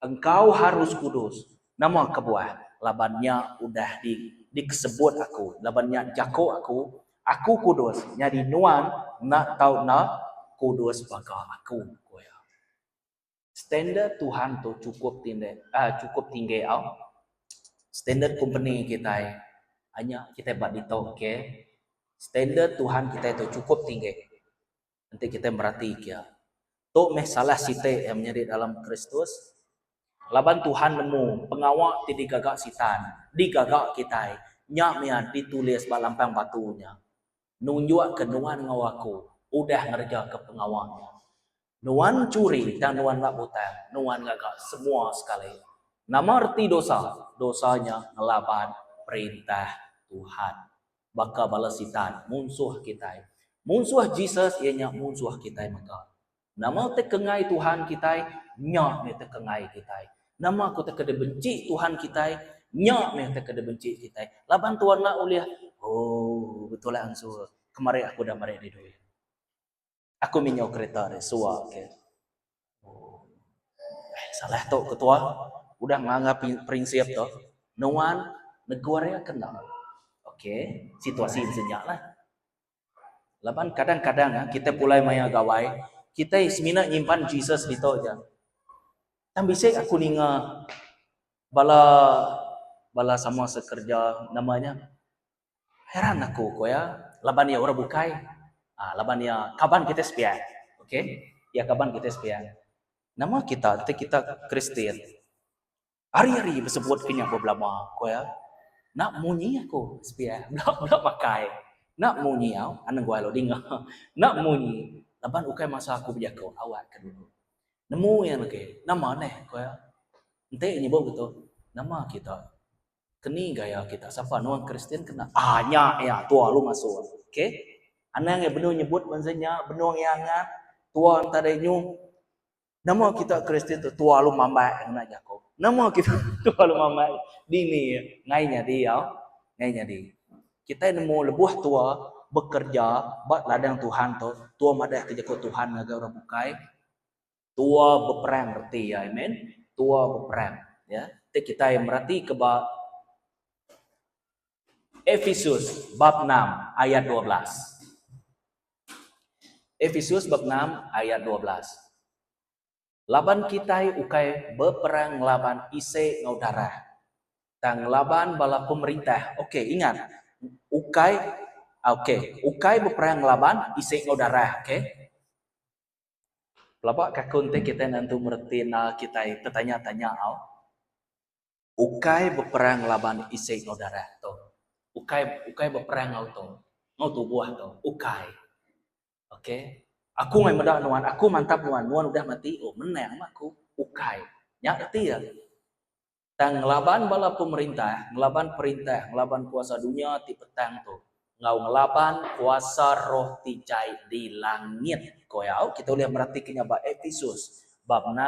Engkau harus kudus. Nama kebuah. Labannya udah disebut aku. Labannya jako aku kudus. Jadi nuan nak tahu nak kudus baka aku. Standard Tuhan tu cukup tinggi au. Standard company kita hanya kita buat di okay. Standard Tuhan kita itu cukup tinggi. Nanti kita merhati ya. Tu masalah site yang menjadi dalam Kristus. Laban Tuhan nemu pengawal ti digagak sitan, digagak kita. Nya ditulis balampang batunya. Nunjuk ke nuan ngawaku, udah ngerja ke pengawalnya. Nuan curi dan nuan nak butang, nuan gagak semua sekali. Nama arti dosa, dosanya ngelaban perintah Tuhan. Baka balasitan, musuh kita. Musuh Jesus ianya musuh kita maka. Nama tekengai Tuhan kita, nya me tekengai kita. Nama aku tekede benci Tuhan kita, nya me tekede benci kita. Laban Tuhan nak uliah, oh betul lah ansur. Kemarin aku dah mari di duit. Aku minyak kereta resua ke. Oh. Salah tu ketua. Udah menganggap prinsip tu. Nuan negara kena. Okey, situasi senyap lah. Laban kadang-kadang kita pulai maya gawai, kita semina nyimpan Jesus di to aja. Tam bisik aku ninga bala bala sama sekerja namanya. Heran aku ko ya, laban ya orang bukai. Laban ya kaban kita spia. Okey? Ya kaban kita spia. Nama kita Kristen. Hari-hari bersebut kenyak beblama ko ya. Nak munyi aku spia. Nak pakai. Nak munyi au, anang gua lo dinga. Nak munyi. Laban ukai masa aku berjaga awak ke dulu. Nemu yang lagi. Nama neh ko ya. Ente nyebut gitu. Nama kita. Keni gaya kita. Siapa nuang Kristen kena. Nyak ya tua lu masuk. Okey? Anang yang benar nyebut maksudnya benar yang angat tua antara nyu. Nama kita Kristen tu tua lu mambai kena Jakob. Nama kita tua lu mambai. Dini ngainya dia. Ngainya dia. Kita nemu lebuh tua bekerja buat ladang Tuhan tu. Tua madah kerja ko Tuhan ngaga orang bukai. Tua berperang berarti ya, amen. Tua berperang ya. Kita yang berarti ke Efesus bab 6 ayat 12. Efesus bab 6 ayat 12. Laban kita ukai berperang laban ise ngaudara. Tang laban bala pemerintah. Okey, ingat. Ukai berperang laban ise ngaudara, okey? Pelabak kakun te kita nanti merti na kita tertanya-tanya au. Ukai berperang laban ise ngaudara tu. Ukai berperang au tu. Ngau tu buah tu. Ukai. Okey. Aku ngai medak nuan, aku mantap nuan udah mati. Oh, menang aku. Ukai. Nyak erti ya. Tang ngelaban bala pemerintah, ngelaban kuasa dunia ti petang tu. Ngau ngelaban kuasa roh ti cai di langit. Koyau kita boleh merhatikannya bab Efesus bab 6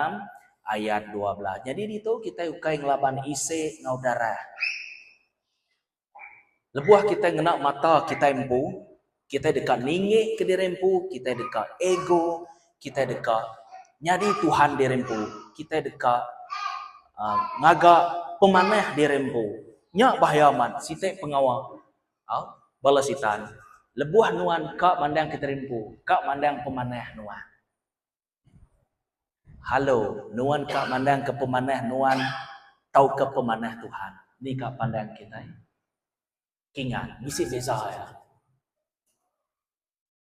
ayat 12. Jadi di tu kita ukai ngelaban ise ngau darah. Lebuah kita ngenak mata kita empu, kita dekat ningik ke dirempu, kita dekat ego, kita dekat nyari Tuhan dirempu, kita dekat ngaga pemanah dirempu. Nya bahayaman site pengawal. Balasitan. Lebuah nuan kak mandang kita rempu, kak mandang pemanah nuan. Halo, nuan kak mandang ke pemanah nuan, tahu ke pemanah Tuhan. Ni kak pandang kita. Kingat, misi beza ya.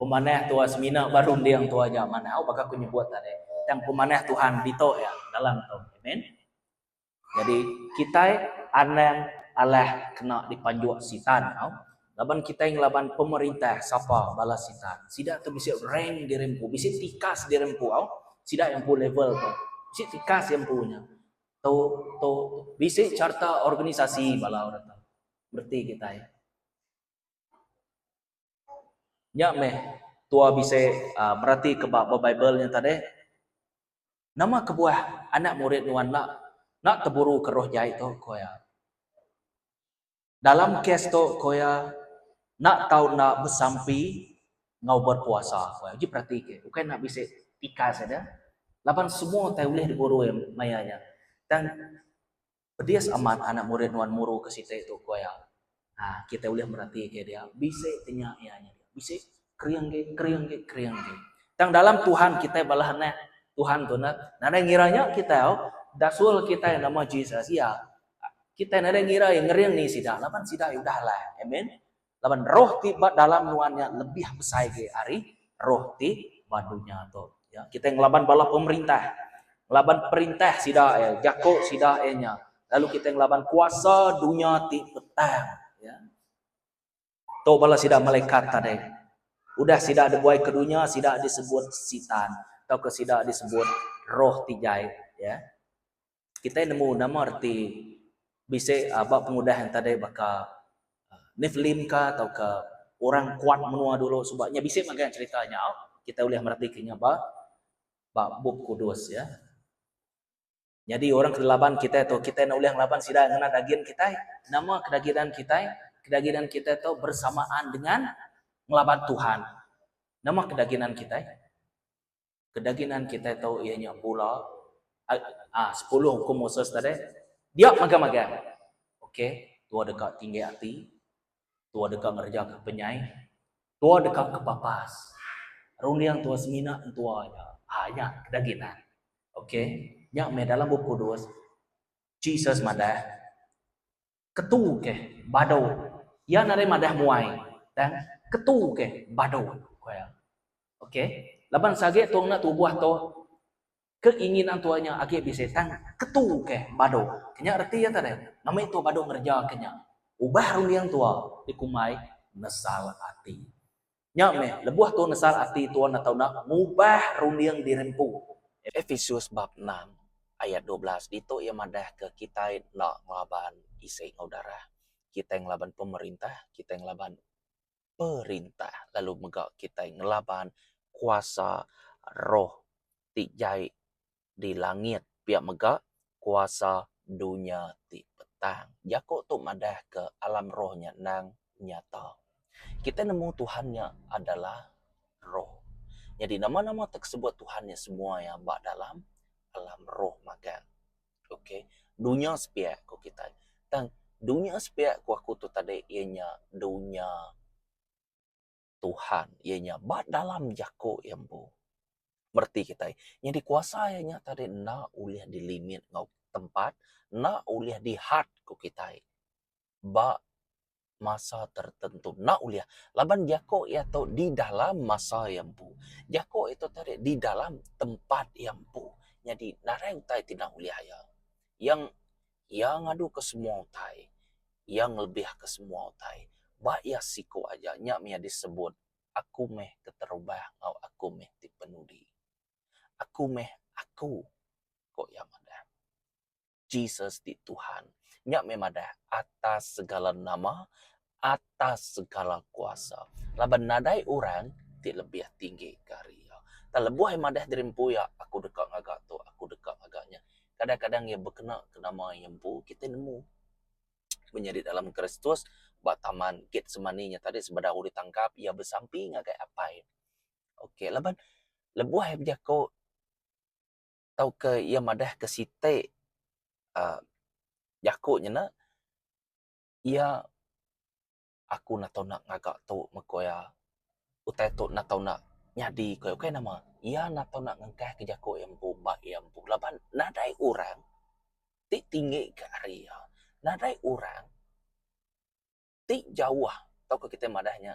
Pemanah tua semina baru dia yang tua zaman. Bakal aku nyebut tadi. Yang pemanah Tuhan dito ya dalam tu. Amen. Jadi kita anang Allah kena dipanjuk sitan. Laban kita yang laban pemerintah siapa balas sitan. Sidak tu bisa rank dirempu, bisa tikas dirempu. Sidak yang pu level tu. Bisa tikas yang punya. Tu bisa carta organisasi bala orang tu. Berarti kita ya. Nya meh tua bisa berarti ke bab Bible nya tadi. Nama kebuah anak murid nuan nak terburu ke roh jahit tu koya. Dalam kes tu koya nak tahu nak bersampi ngau berpuasa koya. Jadi berarti ke bukan nak bisa tika saja. Lapan semua tak boleh diburu yang mayanya. Dan berdias amat anak murid nuan muru ke situ itu koya. Kita boleh merhati ke dia bisa tanya ianya dia. Bisa kriang ke. Tang dalam Tuhan kita balahna Tuhan tu nak nada ngiranya kita dasul kita yang nama Jesus ya. Kita nada ngira yang ngeriang ni sidak. Lapan sidak udahlah. Amen. Lapan roh tiba dalam nuannya lebih besar ke hari roh ti badunya tu. Ya, kita ngelaban bala pemerintah. Ngelaban perintah sidak ya, Jakob sidak nya. Lalu kita ngelaban kuasa dunia ti petang ya. Tu bala sidak malaikat tadi. Udah sidak ada buai ke dunia, sidak disebut sitan atau ke sidak disebut roh tijai ya. Kita nemu nama arti bisa apa pengudahan tadi baka Nephilim ka atau ke orang kuat menua dulu sebabnya bisa makan ceritanya. Kita boleh merhatikannya bab kudus ya. Jadi orang kedelapan kita tu kita nak boleh ngelaban sidak ngena daging kita. Nama kedaginan kita tu bersamaan dengan ngelaban Tuhan. Nama kedaginan kita. Kedaginan kita tahu ianya pula 10 hukum Moses tadi. Dia maga-maga. Okey. tua dekat tinggi hati, tua dekat ngerja ke penyai, tua dekat ke papas. Rundiang tua semina tuanya. Nya kedaginan. Oke. Nya me dalam buku 2 Jesus madah ketu ke badau. Ya nare madah muai. Dan ketu ke badau. Oke. Laban sage tuang na tubuh to keinginan tuanya agi bisa tang ketu ke badau. Kenya arti ya tadi. Nama itu badau ngerja kenya. Ubah rundiang tua dikumai nesal hati. Nya me lebuah tu nesal hati tuan atau nak ngubah rundiang dirempu. Efesius bab 6 ayat 12 dito ia madah ke kita nak ngelaban isi ngaudara. Kita yang ngelaban pemerintah, kita yang ngelaban perintah. Lalu megak kita yang ngelaban kuasa roh tijai di langit. Pihak megak kuasa dunia di petang. Jako tu madah ke alam rohnya nang nyata. Kita nemu Tuhannya adalah roh. Jadi nama-nama tersebut Tuhannya semua yang bak dalam alam roh makan. Okey. Dunia sepiak ko kita. Dan dunia sepiak ko aku tu tadi ianya dunia Tuhan. Ianya bak dalam jako yang bu. Merti kita. Yang dikuasa ianya tadi na uliah di limit ngau tempat, na uliah di hat ko kita. Bak masa tertentu nak uliah laban jako ia tu di dalam masa yang pu jako itu tadi di dalam tempat yang pu jadi narai utai tidak uliah yang ngadu ke semua utai yang lebih ke semua utai ba ya siko aja nya mia disebut aku meh keterubah ngau aku meh dipenuhi aku kok yang ada Jesus di Tuhan nya memada atas segala nama atas segala kuasa. Laban nadai orang ti lebih tinggi karya. Tak lebuh yang madah dirimpu ya aku dekat ngagak tu, aku dekat ngagaknya. Kadang-kadang ia berkena ke nama yang pu kita nemu menjadi dalam Kristus bataman kit semaninya tadi sebedahu ditangkap ia bersamping agak apa. Okey, laban lebuh yang jako tau ke ia madah ke site jakonya na ia aku nak tahu nak ngagak tu mekoya utai tu nak tahu nak nyadi koyo kai nama ia nak tahu nak ngengkah ke jako yang bomba yang bu laban nadai orang ti tinggi ke area nadai orang ti jauh tau ke kita madahnya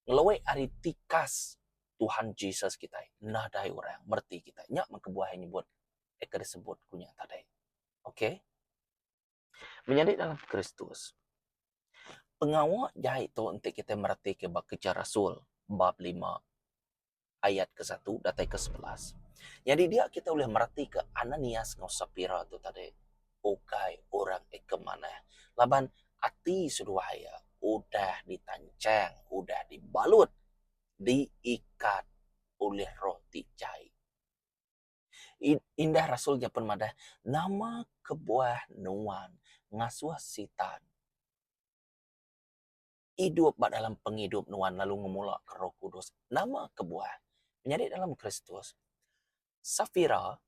ngelewe ari tikas Tuhan Jesus kita nadai orang merti kita nyak mengkebuah nyebut eka disebut kunya tadi okey menjadi dalam Kristus pengawal jahit itu untuk kita merhati ke bab Kerja Rasul bab 5 ayat ke-1 datai ke-11. Jadi dia kita boleh merhati ke Ananias ngau Sapira tu tadi. Okai orang ke mana. Laban ati suduhaya udah ditancang, udah dibalut, diikat oleh roh tijai. Indah Rasulnya pun madah nama kebuah nuan ngasuh sitan hidup dalam penghidup nuan lalu ngemula ke Roh Kudus. Nama kebuah menjadi dalam Kristus. Safira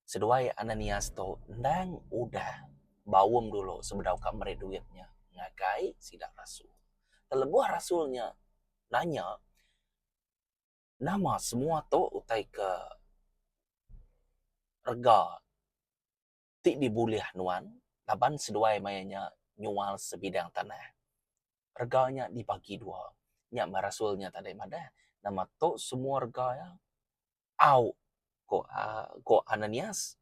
seduai Ananias tu nang udah bawum dulu sebedau kamar duitnya ngagai sidak rasul. Terlebuh rasulnya nanya nama semua tu utai ke rega ti dibuliah nuan laban seduai mayanya nyual sebidang tanah. Reganya dibagi dua. Nya marasulnya tadi mana nama to semua reganya au ko Ananias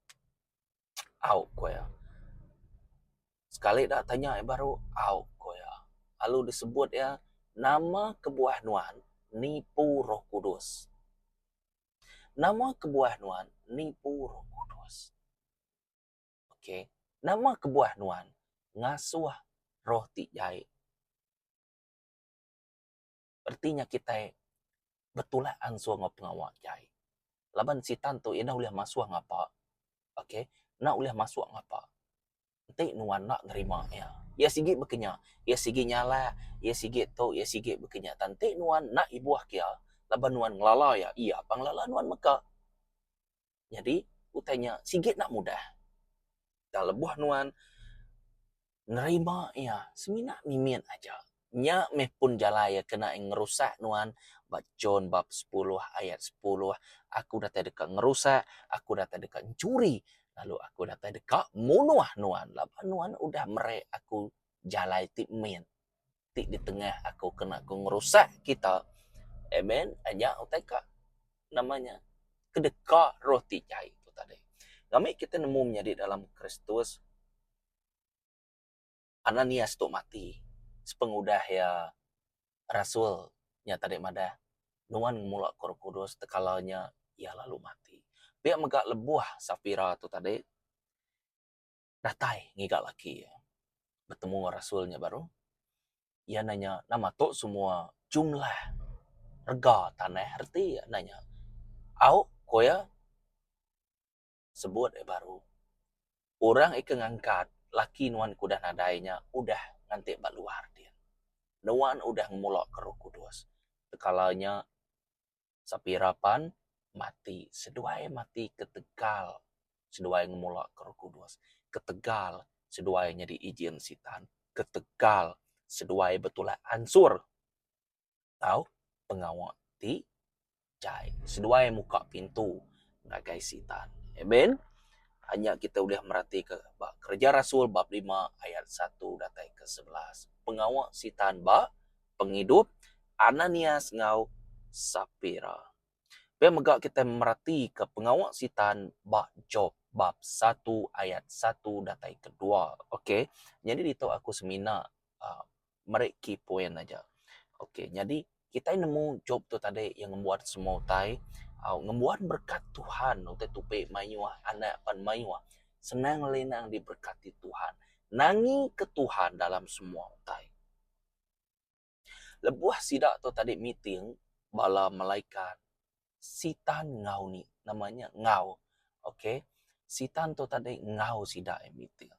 au ko ya. Sekali dah tanya baru au ko ya. Lalu disebut ya nama kebuah nuan nipu Roh Kudus. Nama kebuah nuan nipu Roh Kudus. Okey. Nama kebuah nuan ngasuh roh tijai. Artinya kita betulah ansur ngau pengawak jai. Laban sitan tu ina uliah masuk ngapa. Okey, nak uliah masuk ngapa. Nanti nuan nak nerima ya. Ya sigi bekenya, ya sigi nyala, ya sigi tu, ya sigi bekenya. Nanti nuan nak ibuah kia, laban nuan ngelala ya. Iya, panglala nuan meka. Jadi utanya sigit nak mudah. Dah lebuh nuan nerima ya semina mimin aja. Nya meh pun jalaya kena ngerusak nuan John bab 10 ayat 10. Aku datang dekat ngerusak, aku datang dekat curi, lalu aku datang dekat munuah nuan. Lapa nuan udah merek aku jalai tip min. Tik di tengah aku kena aku ngerusak kita. Amen. Aja utai kak namanya kedekah roti cai itu tadi. Kami kita nemu menjadi dalam Kristus Ananias tu mati. Sepengudah ya rasulnya tadi mada. Nuan mulak Roh Kudus tekalanya ia lalu mati. Biar megak lebuah Safira tu tadi. Datai ngigak laki ya. Bertemu rasulnya baru. Ia nanya nama tu semua jumlah rega tanah arti ya nanya. Au koya sebut baru. Orang ikan ngangkat laki nuan kuda nadainya udah ngantik bak luar dia. Nuan udah ngemulak ke Roh Kudus. Tekalanya sapirapan mati. Seduai mati ketegal. Seduai ngemulak ke Roh Kudus. Ketegal. Seduai jadi izin sitan. Ketegal. Seduai betulah ansur. Tahu? Pengawak ti cai. Seduai muka pintu. Ngagai sitan. Amen. Hanya kita boleh merhati ke kerja Rasul bab 5 ayat 1 datai ke 11. Pengawak sitan ba penghidup Ananias ngau Sapira. Biar megak kita merhati ke pengawak sitan bab Job bab 1 ayat 1 datai kedua. Okey. Jadi itu aku semina mereki poin aja. Okey. Jadi kita nemu Job tu tadi yang membuat semua utai ngembuat berkat Tuhan untuk tupe mayuah anak pan mayuah senang lenang diberkati Tuhan nangi ke Tuhan dalam semua utai lebuah sidak tu tadi meeting bala malaikat sitan ngau ni namanya ngau okey sitan tu tadi ngau sidak meeting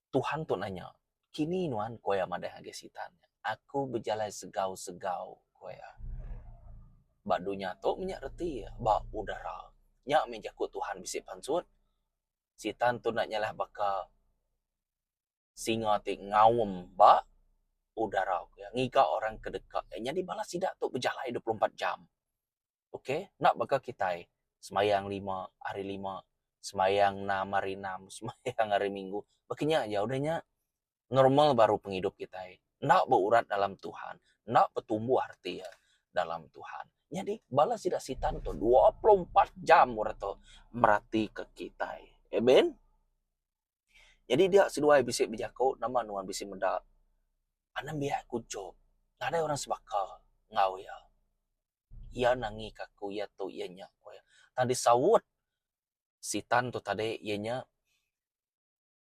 Tuhan tu nanya kini nuan koya madah age sitan aku berjalan segau-segau koya bak dunia tu minyak reti bak udara nyak menjakut Tuhan bisik pansut sitan tu nak nyalah baka singa ti ngawem bak udara ya ngika orang kedekat jadi balas sidak tu berjalan 24 jam okey nak baka kita semayang 5 hari 5 semayang 6 hari 6 semayang hari Minggu bakinya ya udahnya normal baru penghidup kita nak berurat dalam Tuhan nak bertumbuh arti ya dalam Tuhan. Jadi balas tidak sitan tu 24 jam orang tu merhati ke kita. Amen. Jadi dia seduai bisik berjakau nama nuan bisik mendak. Anak biar aku job. Ada orang sebaka ngau ya. Ia nangi kaku ya tu ia nyak ko ya. Tadi sawut sitan tu tadi ianya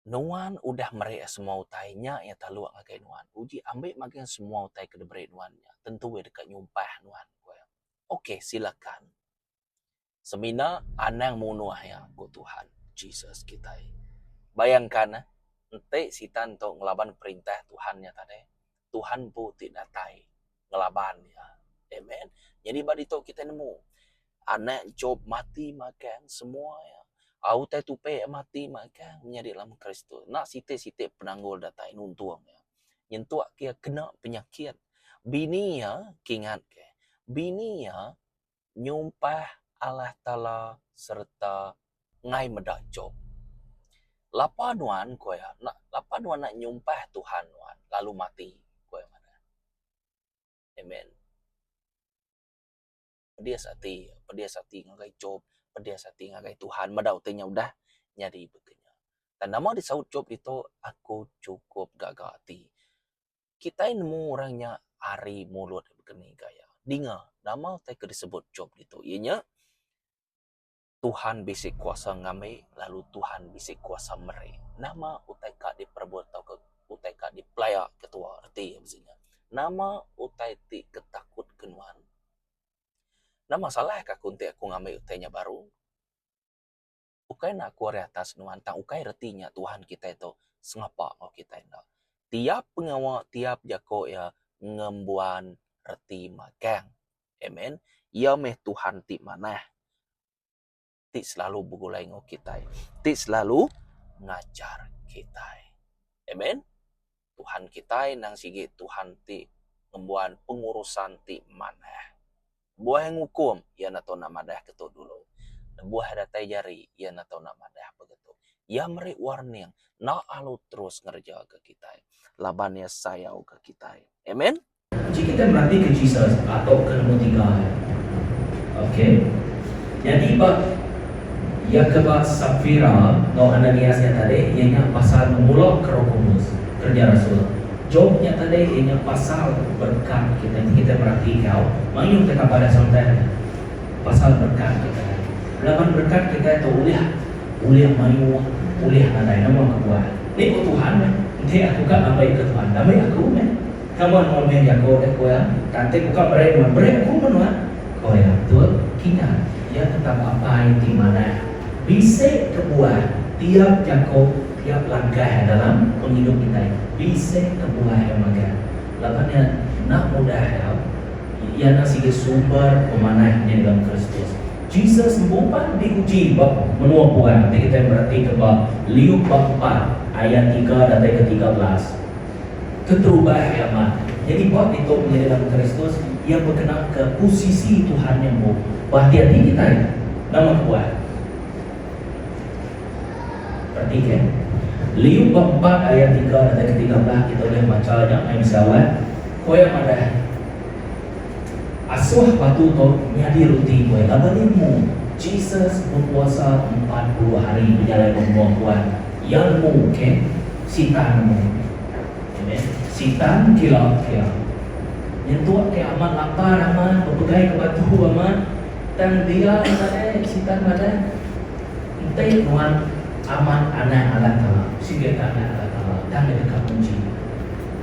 nuan udah merek semua utainya ya talu ngagai nuan. Uji ambil makan semua utai ke debere nuannya. Tentu dekat nyumpah nuan. Okey, silakan. Semina anang munuah ya ku Tuhan Jesus kita. Bayangkan ente sitan to ngelaban perintah Tuhannya tadi. Tuhan pun tidak datai ngelaban ya. Amen. Jadi badi to kita nemu anak Job mati makan semua ya. Au tai tupe mati makan menjadi dalam Kristus. Nak site-site penanggul datai nuntuang ya. Nyentuak kia kena penyakit. Bini ya kingat ke. Bini ya nyumpah Allah Ta'ala serta ngai medak Job. Lapa nuan koya, lapa nuan nak nyumpah Tuhan nuan, lalu mati koya mana. Amen. Pedia sati ngagai Job, pedia sati ngagai Tuhan, medak utenya udah nyari begenya. Dan nama disaut Job itu, aku cukup gagati. Kita nemu orangnya hari mulut begini gaya. Dinga, nama tak disebut Job itu. Ianya Tuhan bisik kuasa ngame, lalu Tuhan bisik kuasa mere. Nama utai kak diperbuat tau ke utai kak dipelayak ketua arti maksudnya. Nama utai ti ketakut kenuan. Nama salah kak kunti aku ngame utainya baru. Ukai nak aku atas nuan tang ukai retinya Tuhan kita itu sengapa mau kita indah. Tiap pengawak tiap jako ya ngembuan reti magang. Amen. Ya meh Tuhan ti mana ti selalu begulai ngau kita. Ti selalu ngajar kita. Amen. Tuhan kita nang sige Tuhan ti ngembuan pengurusan ti maneh. Buah yang hukum, ya nato nama dah keto dulu. Buah datai jari, ya nato nama dah begitu. Ya meri warning, na alu terus ngerja ke kita. Labannya sayau ke kita. Amen. Jika kita berarti ke Jesus atau ke nombor 3. Okey. Jadi Yakobus Safira no Ananiasnya tadi ianya pasal memulak ke Roh Kudus kerja Rasul. Jobnya tadi ianya pasal berkat kita berarti kau mayung kita pada sampai pasal berkat kita. Laman berkat kita itu uliah mayu uliah ada nama kuat. Ini ku Tuhan nanti aku kan sampai ke Tuhan damai aku kamu mau menjaga aku ya nanti aku kan beri aku menua kau ya betul kita ya tetap apa di mana bisa kebuah tiap jago tiap langkah dalam penghidup kita bisa kebuah yang maga lapannya nak mudah ya nasi sumber pemanahnya dalam Kristus Jesus membuat diuji bab menua buah nanti kita berarti ke bab Liuk bab 4 ayat 3 dan ayat 13 keterubah ya mak jadi bab itu menjadi dalam Kristus yang berkenaan ke posisi Tuhan yang mau hati-hati kita ya nama kuat perhatikan Liuk bab 4 ayat 3 dan ayat 13 kita boleh baca yang misalnya kau yang ada asuh batu tu nyadi roti kau labanimu Jesus berpuasa 40 hari berjalan membuang kuat yang mungkin sitanmu sitan kilau nyentuh ke aman lapar aman berpegai ke batu aman dan dia ada sitan ada entai nuan aman anak alat tala sige anak alat tala dan dekat kunci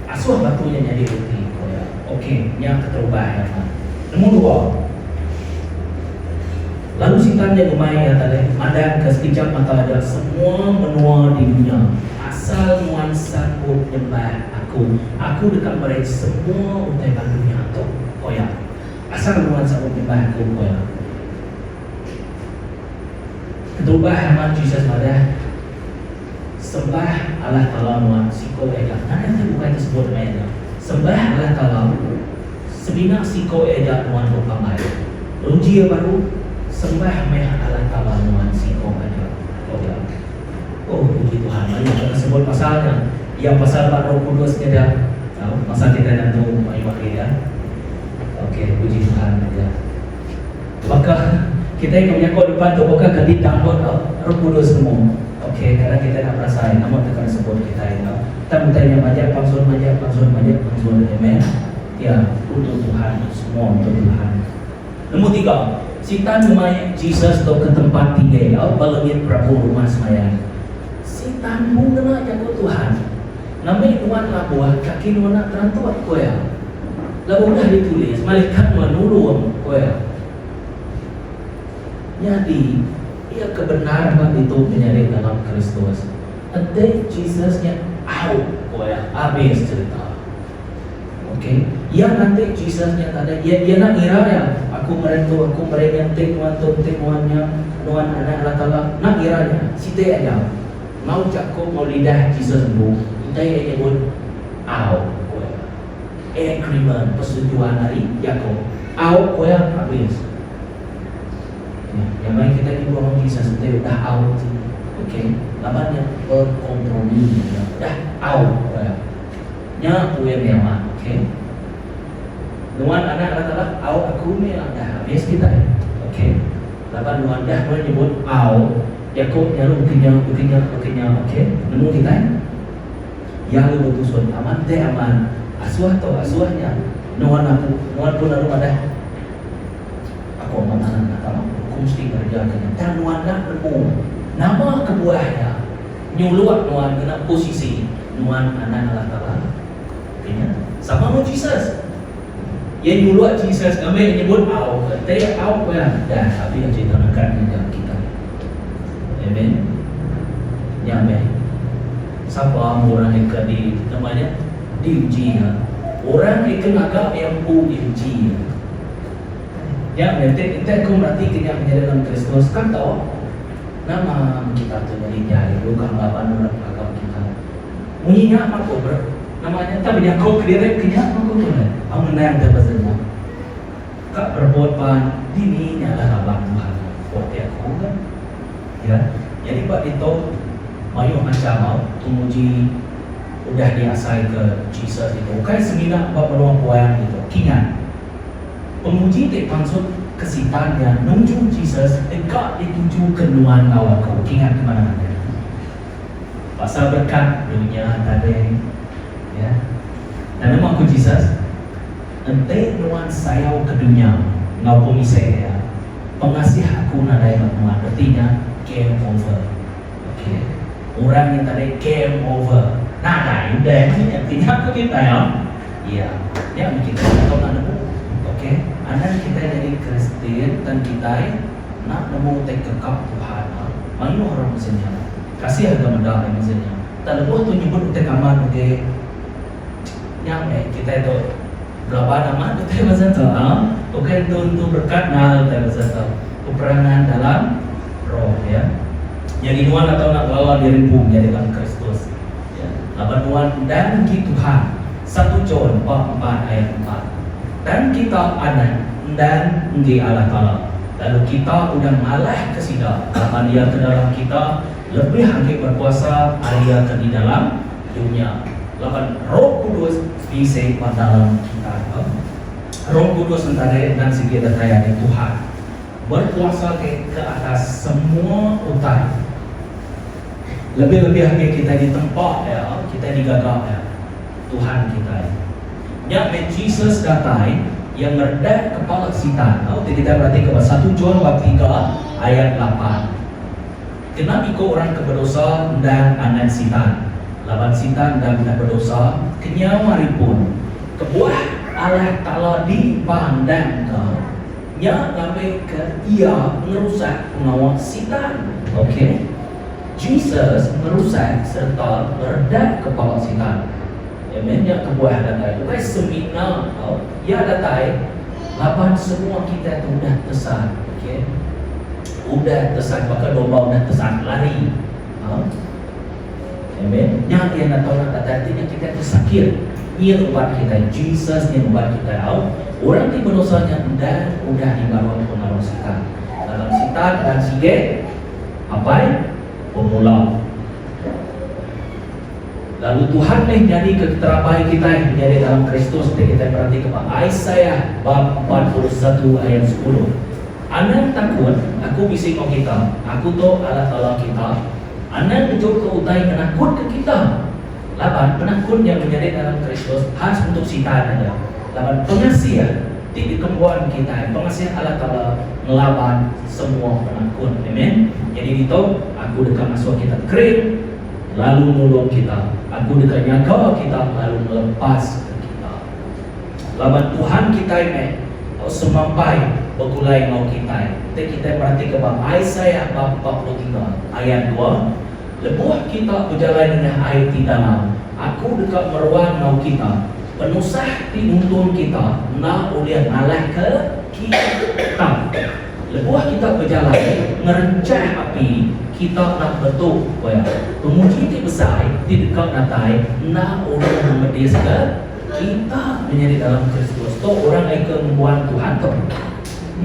asuh batunya jadi roti koya okey yang keterubah aman nomor 2 lalu sitannya gemai ya tadi ada sekejap mata ada semua menua di dunia asal nuan sanggup nyembah aku dekat mereka semua untuk dunia tu koya asal nuan sanggup nyembah aku koya keterubah aman Jesus pada sembah Allah Ta'ala nuan siko eda nanti bukan disebut eda sembah Allah Ta'ala sebinak siko eda nuan berpamai uji baru sembah meh Allah Ta'ala nuan siko eda koya oh puji Tuhan mari kita sebut pasalnya yang pasal Roh Kudus ada masa kita nanti mayu ya. Okey, puji Tuhan ya. Maka kita yang punya kau depan tu bukan ganti download Roh Kudus semua. Okey, karena kita nak merasakan nama tekan sebut kita ya. Kita bertanya banyak pangsun, amen. Ya, untuk Tuhan semua untuk Tuhan. Nombor 3, sitan memai Jesus tu ke tempat tinggal, balangit Prabu rumah semaya. Sitan pun kena jago Tuhan. Namanya tuan labuah kaki nuan terantuat koya. Lalu dah ditulis malaikat menulung koya. Jadi ia kebenaran itu menyari dalam Kristus. Nanti Jesusnya out koya habis cerita. Okey. Yang nanti Jesusnya tadi dia nak ngira ya. Aku merentu aku merentik nuannya nuan anak Allah Taala nak ngiranya. Site aja. Mau cakup mau lidah Jesus sembuh. Saya nyebut agreement persetujuan hari Yakob habis yang baik kita ni orang kisah sendiri dah out okey namanya berkompromi dah out nya punya memang okey nuan anak kata out aku ni dah habis kita okey lapan nuan dah boleh nyebut out Yakob nyalu bekerja okey nemu kita yang lu betul aman teh aman asuah atau asuahnya nuan pun lalu ada aku aman kalau hukum mesti kerjakan dan nuan nak bermu nama kebuahnya nyuluak nuan kena posisi nuan anak Allah Ta'ala kena sama mu Jesus yang nyuluak Jesus kami nyebut au teh au ya dah tapi yang cerita nakkan kita amen ya amen. Siapa orang yang di namanya diuji ya. Orang yang agak yang diuji ya. Nanti aku berarti kita menjadi dalam Kristus kan tahu nama kita tu jadi jahil bukan lawan orang agama kita. Munyinya apa kau namanya tapi dia kau kediri kenyak aku tu lah. Aku menang terbesarnya. Kak perbuatan dini adalah abang Tuhan. Waktu aku kan, ya. Jadi buat itu mayu macam mau tumuji udah diasai ke Jesus itu. Kan semina buat peluang puan itu. Kingan. Pemuji tak maksud kesitannya nunjuk Jesus dekat dituju kenuan awak kau. Kingan kemana mana. Pasal berkat dunia tadi, ya. Dan nama aku Jesus. Ente nuan sayau ke dunia ngau pemisai ya. Pengasih aku nadai nuan artinya game over. Okey. Orang yang tadi game over. Nadai udah ini artinya aku kita ya. Iya. Ya kita tahu nak nemu. Okey. Anak kita jadi Kristen dan kita nak nemu kekal Tuhan. Mana orang mesinnya? Kasih harga mendah mesinnya. Tak lepas tu nyebut utek aman okey. Yang kita itu berapa nama kita bahasa tu? Okey untuk berkat nah kita bahasa tu. Peperangan dalam roh ya. Jadi nuan atau nak bawa diri pun jadi dalam Kristus. Ya. Laban nuan dan ki Tuhan. 1 John 4 ayat 4. Dan kita anak dan di Allah Taala. Lalu kita udah malah ke sida. Laban dia ke dalam kita lebih lagi berkuasa Dia ke di dalam dunia. Laban Roh Kudus bisa dalam kita. Roh Kudus antara dan segi daya di Tuhan berkuasa ke atas semua utai. Lebih-lebih lagi kita di tempat ya, kita digagap ya. Tuhan kita. Ya, Jesus datang yang meredak kepala setan. Kita berarti ke 1 John 3 ayat 8. Kenapa ikut orang keberdosa dan anak setan? Lawan setan dan anak berdosa, kenyawari pun kebuah Allah Ta'ala dipandang ke nya sampai ke ia merusak pengawal setan. Okey. Jesus merusak serta meredak kepala setan. Amen. Yang kebuah datang. Bukan seminar. Ya datang. Lapan semua kita tu dah tesan. Okey. Udah tesan, bahkan domba udah tesan lari. Amen. Yang dia nak tahu nak artinya kita tersakit. Ia ubat kita. Jesus yang ubat kita. Orang di berdosanya udah di bawah pengaruh setan. Dalam setan dan sige apa? Pemula. Lalu Tuhan jadi keterapai kita menjadi dalam Kristus. Kita berarti kepada Isaiah bab 41 ayat 10. Anak takut, aku bisik kau kita. Aku tu Allah Ta'ala kita. Anak tujuh ke utai penakut ke kita. Laban penakut yang menjadi dalam Kristus khas untuk setan aja. Laban pengasih di kembuan kita. Pengasih Allah Ta'ala melawan semua penakut. Amen. Jadi itu aku dekat masuk kita kering, lalu menolong kita. Aku dekat jaga kita, lalu melepas kita. Laban Tuhan kita ini semampai berkulai mau kita. Kita berarti ke bab Isaiah bab 43 ayat 2. Lebuh kita berjalan dengan air di dalam. Aku dekat meruang mau kita. Penusah diuntun kita nak oleh ngalah ke kita. Lebuh kita berjalan merencah api kita nak betul. Pemuji itu besar di dekat natai nak oleh memedis ke kita menjadi dalam Kristus. Tu orang yang membuat Tuhan tu.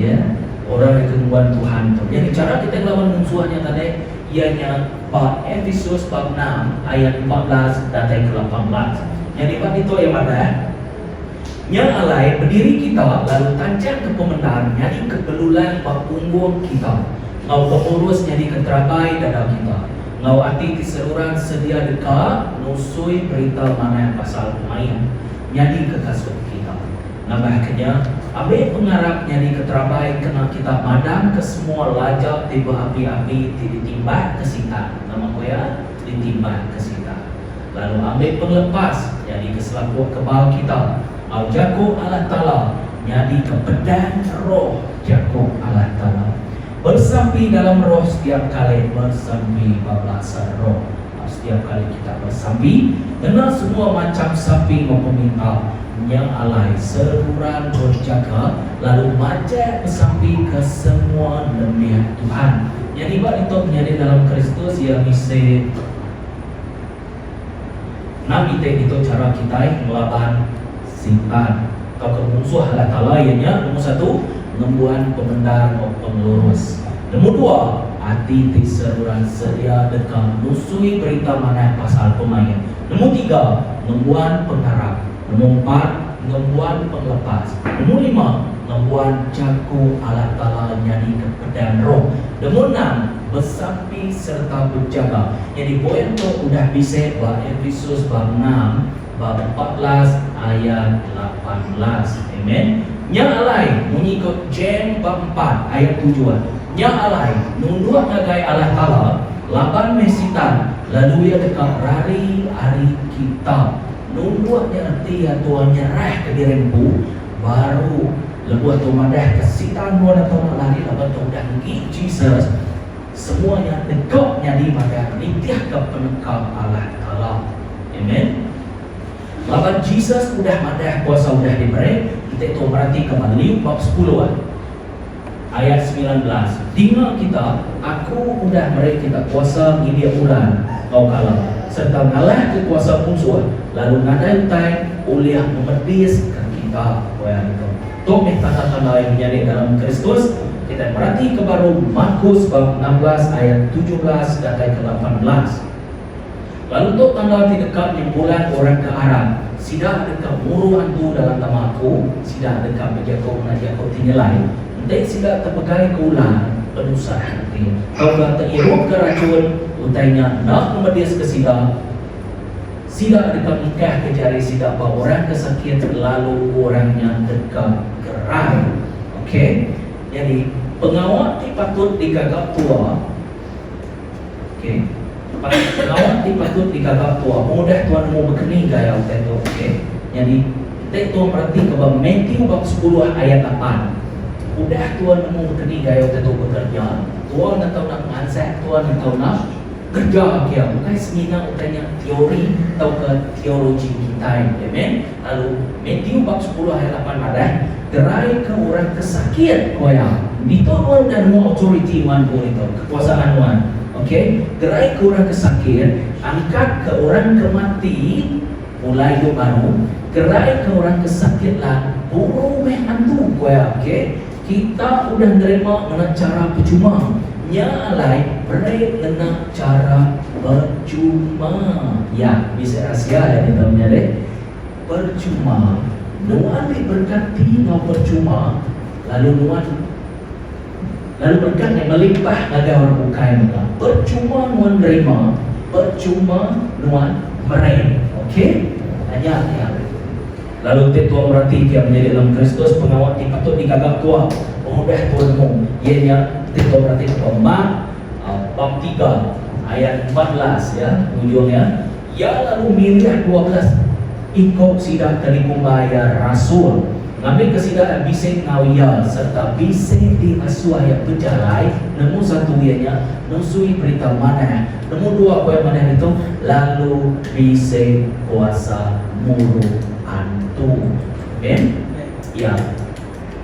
Ya, orang yang membuat Tuhan tu. Jadi cara kita melawan musuhnya tadi ianya bab Efesus bab 6 ayat 14 dan ke 18. Jadi bab itu yang mana? Yang alai berdiri kita lalu tancap ke pemendaan jadi kebelulan bab punggung kita. Ngau pengurus jadi keterabai dada kita. Ngau hati keseluruhan sedia dekat nusui berita mana pasal pemain jadi kekasut kita. Nambahnya ambil pengarap jadi keterabai kena kita madam ke semua lajak tiba api-api ditimbah ke sita. Nama koya ditimbah ke sita. Lalu ambil penglepas jadi keselapuan kebal kita. Au jago Allah Ta'ala jadi ke pedang roh jago Allah Ta'ala. Bersampi dalam roh setiap kali bersampi bablasan roh. Setiap kali kita bersampi kena semua macam sapi meminta yang alai seruran berjaga lalu majak bersampi ke semua demi Tuhan. Jadi buat itu menjadi dalam Kristus yang bisa Nam ite itu cara kita melawan simpan atau ke musuh Allah Ta'ala. Ianya nomor satu, ngembuan pemendar atau pengelurus. Nomor dua, hati tiseruran sedia dekat nusui berita mana pasal pemain. Nomor tiga, ngembuan pengharap. Nomor empat, ngembuan penglepas. Nomor lima, ngembuan jago Allah Ta'ala nyanyi kepedan roh. Nomor enam, bersapi serta berjaga. Jadi poin tu udah bisa bab Efesus bab 6 bab 14 ayat 18. Amen. Yang alai mengikut Jem bab 4 ayat 7. Yang alai nunduk nagai Allah Ta'ala laban mesitan lalu ia dekat hari kita. Nunduknya nanti ya Tuhan nyerah ke dirempu baru lebuat tu madah kesitan luar atau lari laban tu dah Jesus semuanya tegaknya di madah nitiah ke penekam Allah Ta'ala. Amen. Laban Jesus udah madah kuasa udah diberi. Kita itu berarti kembali bab 10 ayat 19. Dengar kita, aku udah beri kita kuasa media ulan kau kalah serta ngalah ke kuasa musuh lalu ngadai utai uliah memedis ke kita. Tok tanda-tanda yang menjadi dalam Kristus. Kita berarti ke baru Markus bab 16 ayat 17 dan ke 18. Lalu untuk tanda di dekat nyembulan orang ke Arab, sidak dekat muruh antu dalam nama aku, sidak dekat berjago menajak kau tinggalai, nanti sidak terpegai ke ulang penusah nanti. Kau kata irup ke racun, utainya nak memedias ke sidak, sidak dekat nikah ke jari sidak bahawa orang kesakit lalu orangnya dekat gerai. Okey, jadi pengawal patut digagap tua. Okey, pengawal patut digagap tua. Mudah Tuhan mau berkeni gaya itu. Okey, jadi kita Tuhan berarti ke bab Matthew bab 10 ayat 8. Udah Tuhan mau berkeni gaya itu bekerja. Tuhan nak tahu nak mengansah, Tuhan nak tahu nak kerja kia. Bukan semina utanya teori atau ke teologi kita. Amen. Lalu Matthew bab 10 ayat 8 ada gerai ke orang kesakit koya. Itu Tuhan dan mau authority wan itu kekuasaan wan. Okey, gerai ke orang kesakit, angkat ke orang kemati, mulai itu baru. Gerai ke orang kesakit lah, buru meh antu koya. Okey, kita udah nerima dengan cara percuma. Nyalai beri dengan cara percuma. Ya, bisa rahsia ya di dalamnya deh. Percuma. Nuan diberkati no percuma. Lalu berkat yang melimpah ada orang bukai mereka. Percuma nuan nerima, percuma nuan meraih. Okey? Hanya ya. Lalu Tuhan berarti dia menjadi dalam Kristus pengawal patut digagap tua. Mudah Tuhanmu. Ianya Tuhan berarti Mark bab 3 ayat 14 ya ujungnya. Ya lalu milih 12 ikut sidak dari pembayar rasul ngambil kesidaan bisik ngawiyal serta bisik di asuaya berjalai. Nombor satu ianya nusui berita mana. Nombor dua apa yang mana itu lalu bisik kuasa muruh antu. Amen. Ya.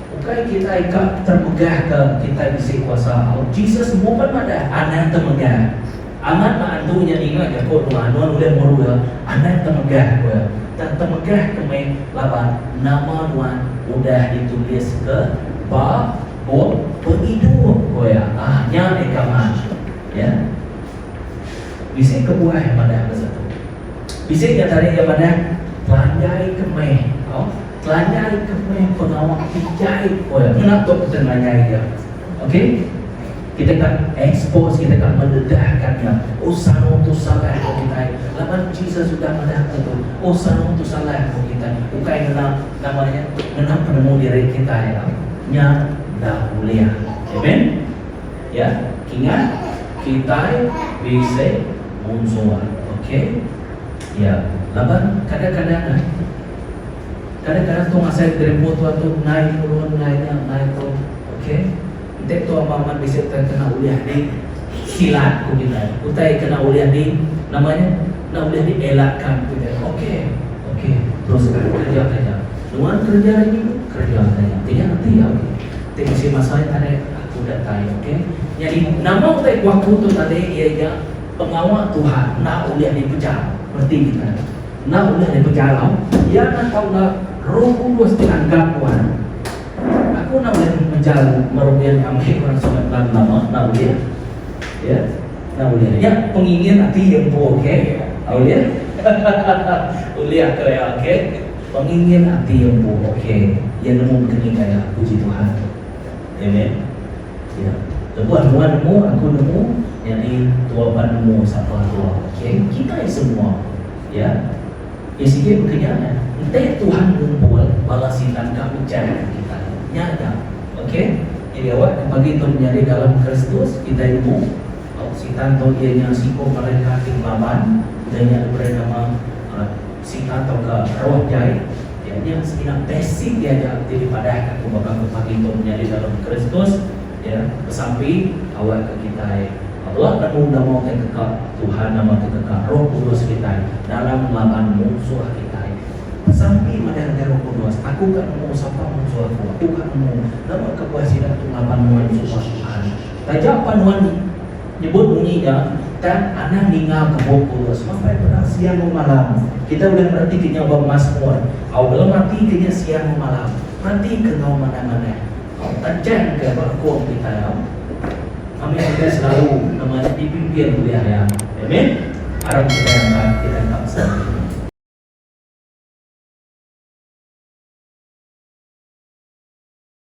Bukan kita ikat termegah ke kita bisik kuasa. Jesus bukan ada anak termegah. Amat nak antunya ingat ya kau rumah nuan udah muruh anak termegah gua. Dan termegah kemai laban nama nuan udah ditulis ke bab penghidup koya nya ekaman ya bisa kebuah yang mana satu bisa yang tadi yang mana telanjai kemai telanjai kemai pengawal dijai koya menatuk telanjai dia. Okey, kita kan expose, kita kan mendedahkannya. Oh sano tu salah kita. Lapan Jesus sudah mendahkan tu. Oh sano tu salah kita. Bukan namanya menang penemu diri kita ya. Nya dah mulia. Amen. Ya, ingat kita bisa musuhan. Okey. Ya, lapan kadang-kadang tu ngasih dari motor tu naik turun naik tu. Okey. Tidak tu apa-apa bisa kena uliah di silat kita. Utai kena uliah di namanya, nak uliah di elakkan kita. Okey, terus kerja. Nuan kerja ini kerja saja. Tidak nanti ya. Tidak si masalah ada aku dah tahu. Okey. Jadi nama utai waktu tu tadi ia pengawal Tuhan nak uliah di pecah. Berarti kita. na ulah di penjara, ya na tahu na Roh Kudus dianggap Tuhan. Aku nak boleh menjalan merugian kami orang sunat lama, nak boleh, ya, nak boleh. Ya, pengingin hati yang bu, okay, boleh, boleh aku ya, okay. Pengingin hati yang bu, okay. Yang nemu kini kaya puji Tuhan, amen. Ya, lepas Tuhan nemu, aku nemu, yang ini Tuhan nemu siapa Tuhan, okay. Kita semua, ya, sikit berkenaan. Entah Tuhan ngumpul balasitan kami cari kita nyata, okey? Jadi awak pagi itu menjadi dalam Kristus kita ilmu, sitan atau ianya siko mereka timbaban, dan yang bernama sitan atau ke roh jai. Jadi yang sebenarnya basic dia ada daripada aku bakal pagi itu menjadi dalam Kristus, ya. Kesampi awak ke kita. Allah nemu nama kita Tuhan nama kita Roh Kudus kita dalam melawan musuh kita. Sampai pada Roh Kudus, aku kan mau siapa musuh aku kan mau nama kepuasan tu lawan musuh Tuhan. Raja panuan nyebut bunyinya dan anak ningal ke Roh Kudus sampai pada siang malam. Kita udah berarti kena bermasmur. Kau belum mati kena siang malam. Mati ke kau mana-mana. Kau tajam ke berkuang kita ya. Kami juga selalu namanya dipimpin oleh ayah. Amin. Harap kita yang kita tak